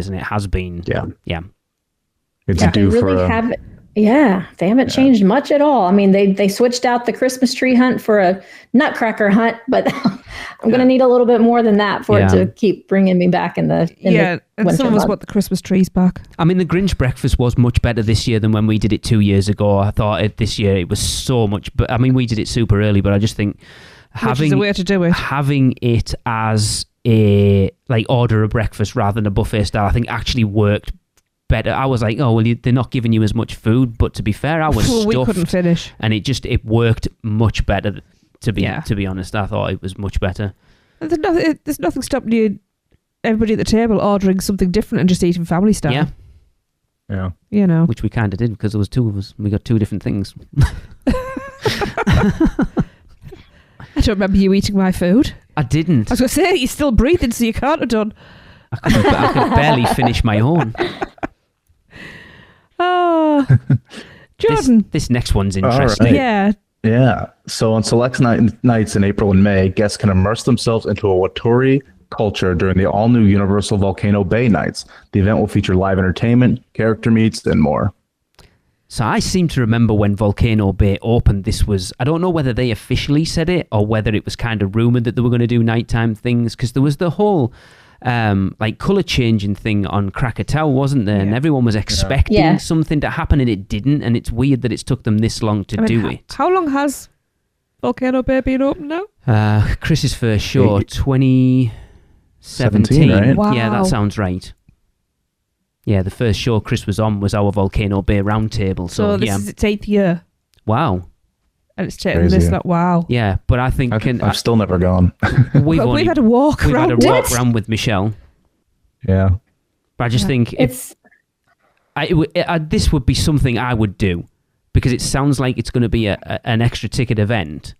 and it has been. Yeah. It's due really for they haven't changed much at all. I mean, they switched out the Christmas tree hunt for a nutcracker hunt, but I'm going to need a little bit more than that for it to keep bringing me back in the and some of us want the Christmas trees back. I mean, the Grinch breakfast was much better this year than when we did it 2 years ago. I thought this year it was so much, but I mean, we did it super early, but I just think having a way to do it, having it as a order a breakfast rather than a buffet style, I think actually worked better. I was like, oh, well, they're not giving you as much food, but to be fair, I was stuffed. We couldn't finish. And it worked much better, to be honest. I thought it was much better. There's nothing stopping you, everybody at the table, ordering something different and just eating family style. Yeah. You know. Which we kind of did because there was two of us. We got two different things. don't remember you eating my food. I didn't. I was going to say, you're still breathing, so you can't have done. I could barely finish my own. Oh, Jordan. This next one's interesting. Right. Yeah. Yeah. So on select nights in April and May, guests can immerse themselves into a Watori culture during the all-new Universal Volcano Bay nights. The event will feature live entertainment, character meets, and more. So I seem to remember when Volcano Bay opened, this was, I don't know whether they officially said it or whether it was kind of rumoured that they were going to do nighttime things, because there was the whole like colour changing thing on Krakatoa, wasn't there? Yeah. And everyone was expecting something to happen and it didn't, and it's weird that it's took them this long to do it. How long has Volcano Bay been open now? Chris's first show, 2017. Right? Wow. Yeah, that sounds right. Yeah, the first show Chris was on was our Volcano Bay Roundtable. So this is its 8th year. Wow. And it's taken this, like, wow. Yeah, but I think... I've still never gone. We've had a walk around. We've had a walk around with Michelle. Yeah. But I just think this would be something I would do, because it sounds like it's going to be an extra ticket event.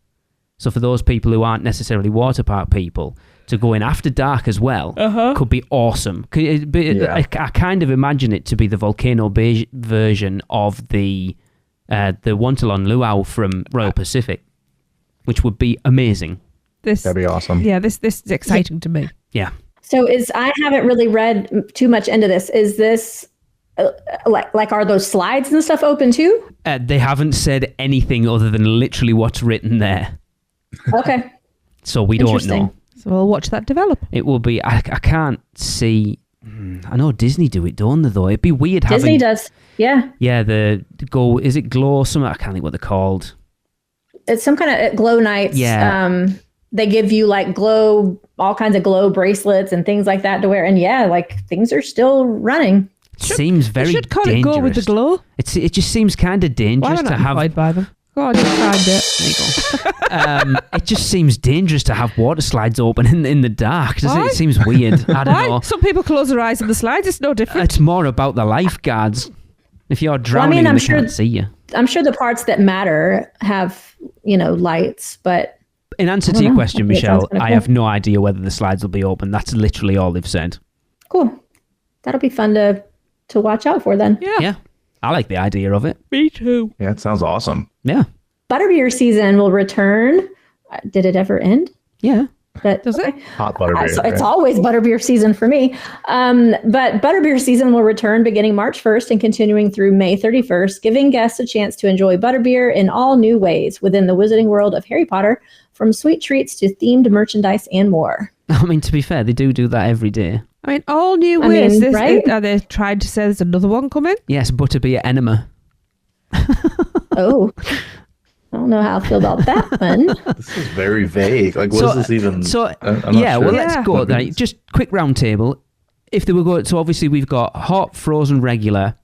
So for those people who aren't necessarily water park people, to go in after dark as well could be awesome. I kind of imagine it to be the Volcano Bay version of the Wantalon Luau from Royal Pacific, which would be amazing. That'd be awesome. Yeah, this is exciting to me. Yeah. So I haven't really read too much into this. Is this like are those slides and stuff open too? They haven't said anything other than literally what's written there. Okay. So we don't know. So we'll watch that develop. It will be. I can't see. I know Disney do it, don't they? Though it'd be weird having. Disney does. Yeah. Yeah. Is it Glow? Something I can't think what they're called. It's some kind of glow nights. Yeah. They give you like all kinds of glow bracelets and things like that to wear, and like things are still running. Seems very dangerous. Should it go with the glow? It just seems kind of dangerous to have. By them. God, you find it. There you go. It just seems dangerous to have water slides open in the dark, doesn't it? It seems weird. I don't know. Some people close their eyes on the slides. It's no different. It's more about the lifeguards. If you're drowning, they can't see you. I'm sure the parts that matter have, lights, but... In answer to your question, Michelle, I have no idea whether the slides will be open. That's literally all they've said. Cool. That'll be fun to watch out for then. Yeah. I like the idea of it. Me too. Yeah, it sounds awesome. Yeah. Butterbeer season will return. Did it ever end? Yeah. But does it? Hot butterbeer. It's always butterbeer season for me. But butterbeer season will return beginning March 1st and continuing through May 31st, giving guests a chance to enjoy butterbeer in all new ways within the wizarding world of Harry Potter, from sweet treats to themed merchandise and more. I mean, to be fair, they do that every day. I mean, all new ways. Right? Are they trying to say there's another one coming? Yes, butterbeer enema. Oh, I don't know how I feel about that one. This is very vague. Like, what is this even? So, I'm not sure. Well, let's go. Right, just quick round table. If they were going, so obviously we've got hot, frozen, regular,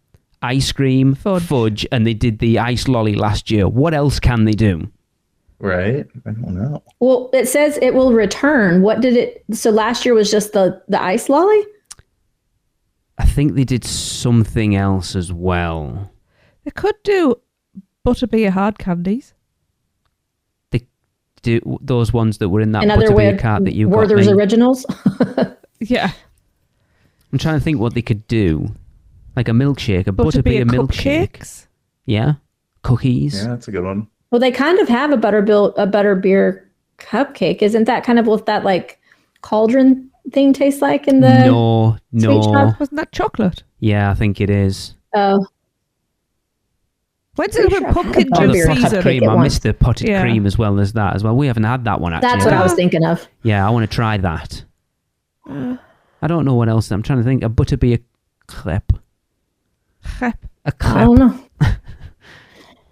ice cream, fudge, and they did the ice lolly last year. What else can they do? Right? I don't know. Well, it says it will return. What did it... So last year was just the ice lolly? I think they did something else as well. They could do butterbeer hard candies. They do those ones that were in that butterbeer cart that you got. Werther's Originals? Yeah. I'm trying to think what they could do. Like a milkshake, a butterbeer milkshake. Cupcakes? Yeah. Cookies. Yeah, that's a good one. Well, they kind of have a butterbeer cupcake. Isn't that kind of what that like cauldron thing tastes like in the sweet shop? Wasn't that chocolate? Yeah, I think it is. Oh. When's it pumpkin juice season? Potted cream. I missed the potted cream as well as that as well. We haven't had that one actually. That's what I was thinking of. Yeah, I want to try that. I don't know what else. I'm trying to think. A butterbeer crepe. A crepe. I don't know.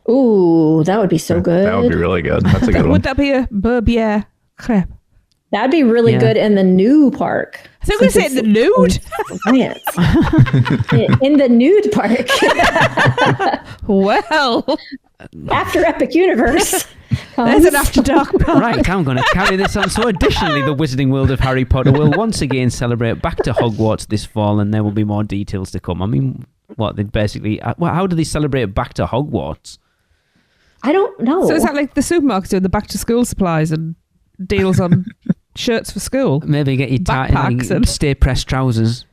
Ooh, that would be so good. That would be really good. That's a good one. Would that be a butterbeer crepe? That'd be really good in the new park. I think we say in the nude. In the nude park. Well, after Epic Universe. There's an after dark park. Right, I'm going to carry this on. So additionally, the Wizarding World of Harry Potter will once again celebrate Back to Hogwarts this fall, and there will be more details to come. I mean, they basically... how do they celebrate Back to Hogwarts? I don't know. So is that like the supermarkets doing the back to school supplies and deals on shirts for school. Maybe get your stay pressed trousers.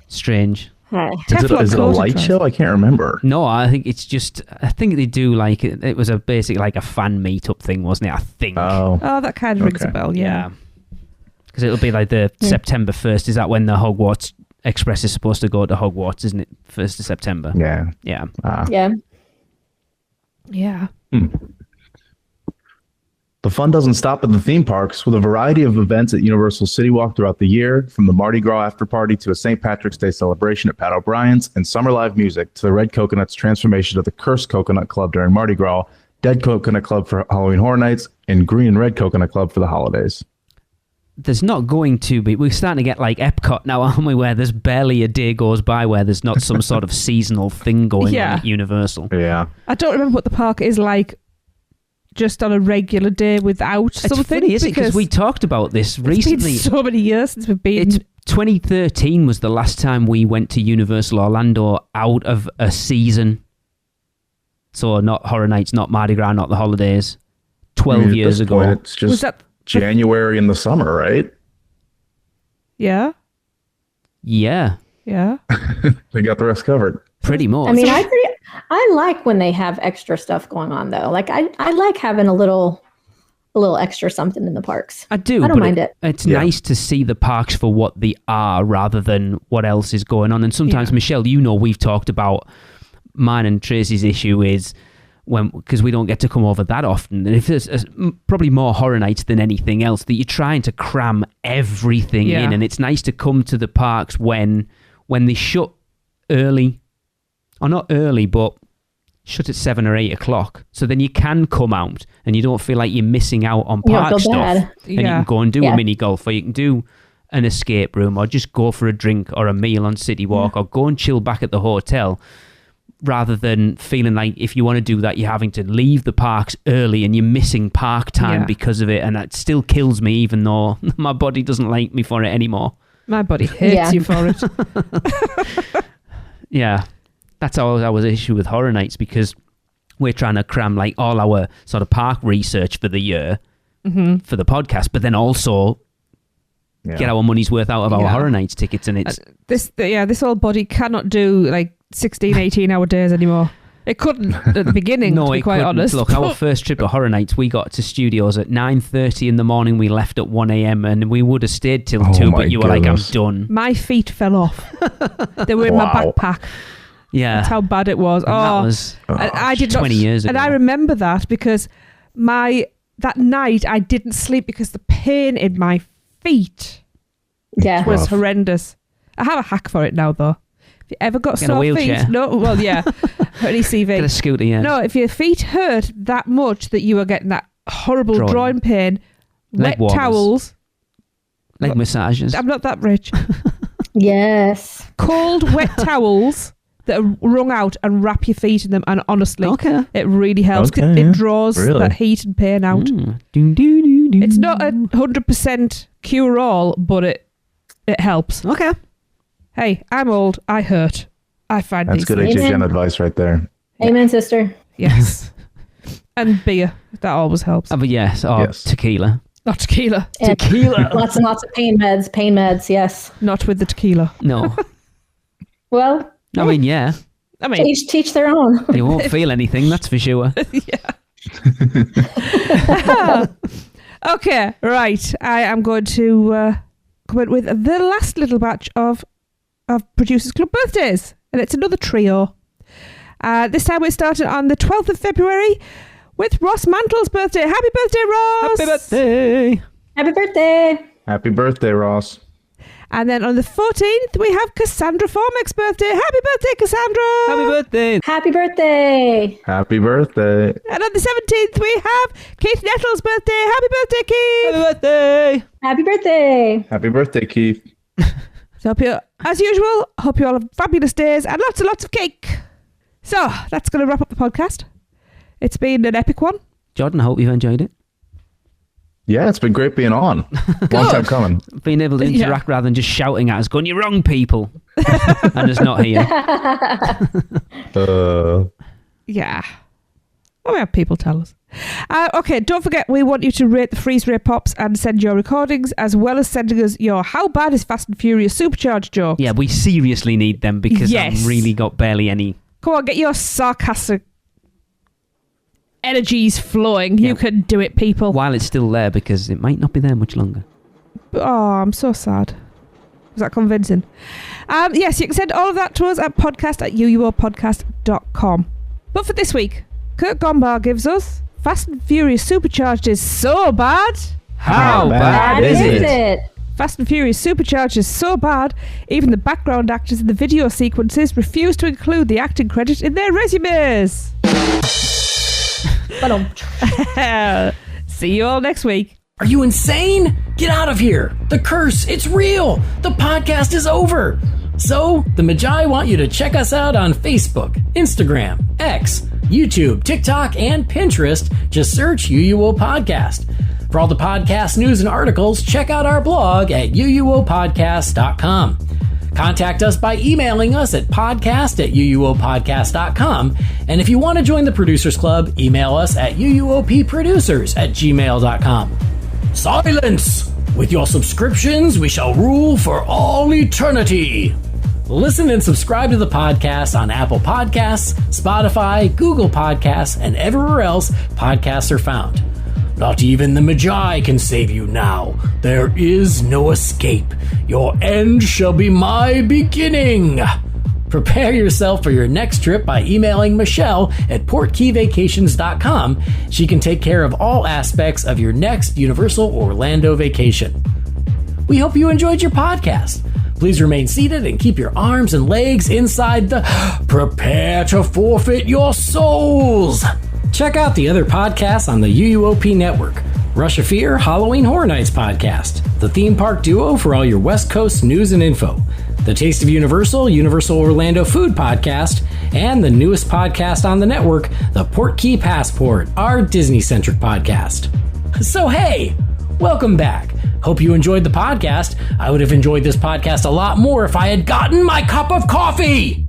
Strange. Is it a light show? I can't remember. No, I think it's just. I think they do like it was a basic like a fan meetup thing, wasn't it? I think. Oh, that kind of rings a bell. Yeah. Because it'll be like the September 1st. Is that when the Hogwarts Express is supposed to go to Hogwarts? Isn't it 1st of September? Yeah. Yeah. Yeah. The fun doesn't stop at the theme parks, with a variety of events at Universal City Walk throughout the year, from the Mardi Gras after party to a St. Patrick's Day celebration at Pat O'Brien's, and summer live music to the Red Coconut's transformation to the Cursed Coconut Club during Mardi Gras, Dead Coconut Club for Halloween Horror Nights, and Green and Red Coconut Club for the holidays. There's not going to be. We're starting to get like Epcot now, aren't we? Where there's barely a day goes by where there's not some sort of seasonal thing going on at Universal. Yeah. I don't remember what the park is like just on a regular day without something. It's funny, isn't it? Because we talked about this recently. It's been so many years since we've been. 2013 was the last time we went to Universal Orlando out of a season. So not Horror Nights, not Mardi Gras, not the holidays. 12 years ago. It's just January in the summer, right? Yeah. Yeah. Yeah. They got the rest covered. Pretty much. I mean, I like when they have extra stuff going on, though. Like I like having a little extra something in the parks. I do. I don't mind it. It's nice to see the parks for what they are rather than what else is going on. And sometimes, Michelle, we've talked about mine and Tracy's issue is because we don't get to come over that often. And if there's probably more Horror Nights than anything else, that you're trying to cram everything in. And it's nice to come to the parks when they shut early. Or not early, but shut at 7 or 8 o'clock. So then you can come out and you don't feel like you're missing out on park stuff. And you can go and do a mini golf, or you can do an escape room, or just go for a drink or a meal on City Walk, or go and chill back at the hotel, rather than feeling like if you want to do that, you're having to leave the parks early and you're missing park time because of it. And that still kills me, even though my body doesn't like me for it anymore. My body hates you for it. Yeah. That's always our issue with Horror Nights, because we're trying to cram like all our sort of park research for the year for the podcast, but then also get our money's worth out of our Horror Nights tickets. And it's this old body cannot do like 16, 18 hour days anymore. It couldn't at the beginning, to be quite honest. Look, our first trip to Horror Nights, we got to studios at 9:30 in the morning. We left at 1 a.m. and we would have stayed till 2, but you were like, I'm done. My feet fell off. They were in my backpack. Yeah. That's how bad it was. And that was I did 20 years ago. And I remember that because that night I didn't sleep because the pain in my feet was horrendous. I have a hack for it now, though. If you ever got sore feet, only CV. Get a scooter, No, if your feet hurt that much that you were getting that horrible drawing pain, leg wet towels, leg massages. I'm not that rich. Yes. Cold, wet towels that are wrung out and wrap your feet in them, and honestly, it really helps. It draws that heat and pain out. It's not a 100% cure-all, but it helps. Okay. Hey, I'm old. I hurt. I find that's these good things. HHN advice right there. Amen, sister. Yes. And beer. That always helps. But yes, tequila. Not tequila. And tequila. Lots and lots of pain meds, yes. Not with the tequila. No. Well, I mean, yeah. I mean, teach their own. You won't feel anything, that's for sure. Okay, right. I am going to come in with the last little batch of Producers Club birthdays. And it's another trio. This time we're starting on the 12th of February with Ross Mantle's birthday. Happy birthday, Ross! Happy birthday! Happy birthday! Happy birthday, Ross. And then on the 14th, we have Cassandra Formick's birthday. Happy birthday, Cassandra! Happy birthday! Happy birthday! Happy birthday! And on the 17th, we have Keith Nettles' birthday. Happy birthday, Keith! Happy birthday! Happy birthday! Happy birthday, Keith. So as usual, hope you all have fabulous days and lots of cake. So that's going to wrap up the podcast. It's been an epic one. Jordan, I hope you've enjoyed it. Yeah, it's been great being on. Long time coming. Being able to interact rather than just shouting at us, going, "You're wrong, people." I'm just not here. Yeah. Well, we have people tell us. Okay, don't forget, we want you to rate the Freeze Ray Pops and send your recordings, as well as sending us your How Bad is Fast and Furious Supercharged jokes. Yeah, we seriously need them because I've really got barely any. Come on, get your sarcastic energies flowing. Yeah. You can do it, people. While it's still there, because it might not be there much longer. Oh, I'm so sad. Was that convincing? Yes, you can send all of that to us at podcast@uuopodcast.com. But for this week, Kurt Gombar gives us Fast and Furious Supercharged is so bad. How bad is it? Fast and Furious Supercharged is so bad, even the background actors in the video sequences refuse to include the acting credit in their resumes. See you all next week. Are you insane? Get out of here. The curse, it's real. The podcast is over. So, the Magi want you to check us out on Facebook, Instagram, X, YouTube, TikTok, and Pinterest. Just search UUO Podcast. For all the podcast news and articles, check out our blog at UUOpodcast.com. Contact us by emailing us at podcast@uuopodcast.com. And if you want to join the Producers Club, email us at uupproducers@gmail.com. Silence! With your subscriptions, we shall rule for all eternity. Listen and subscribe to the podcast on Apple Podcasts, Spotify, Google Podcasts, and everywhere else podcasts are found. Not even the Magi can save you now. There is no escape. Your end shall be my beginning. Prepare yourself for your next trip by emailing Michelle at portkeyvacations.com. She can take care of all aspects of your next Universal Orlando vacation. We hope you enjoyed your podcast. Please remain seated and keep your arms and legs inside the prepare to forfeit your souls. Check out the other podcasts on the UUOP network. Rush of Fear, Halloween Horror Nights podcast, the theme park duo for all your West Coast news and info, the Taste of Universal, Universal Orlando Food podcast, and the newest podcast on the network, the Port Key Passport, our Disney-centric podcast. So hey, welcome back. Hope you enjoyed the podcast. I would have enjoyed this podcast a lot more if I had gotten my cup of coffee.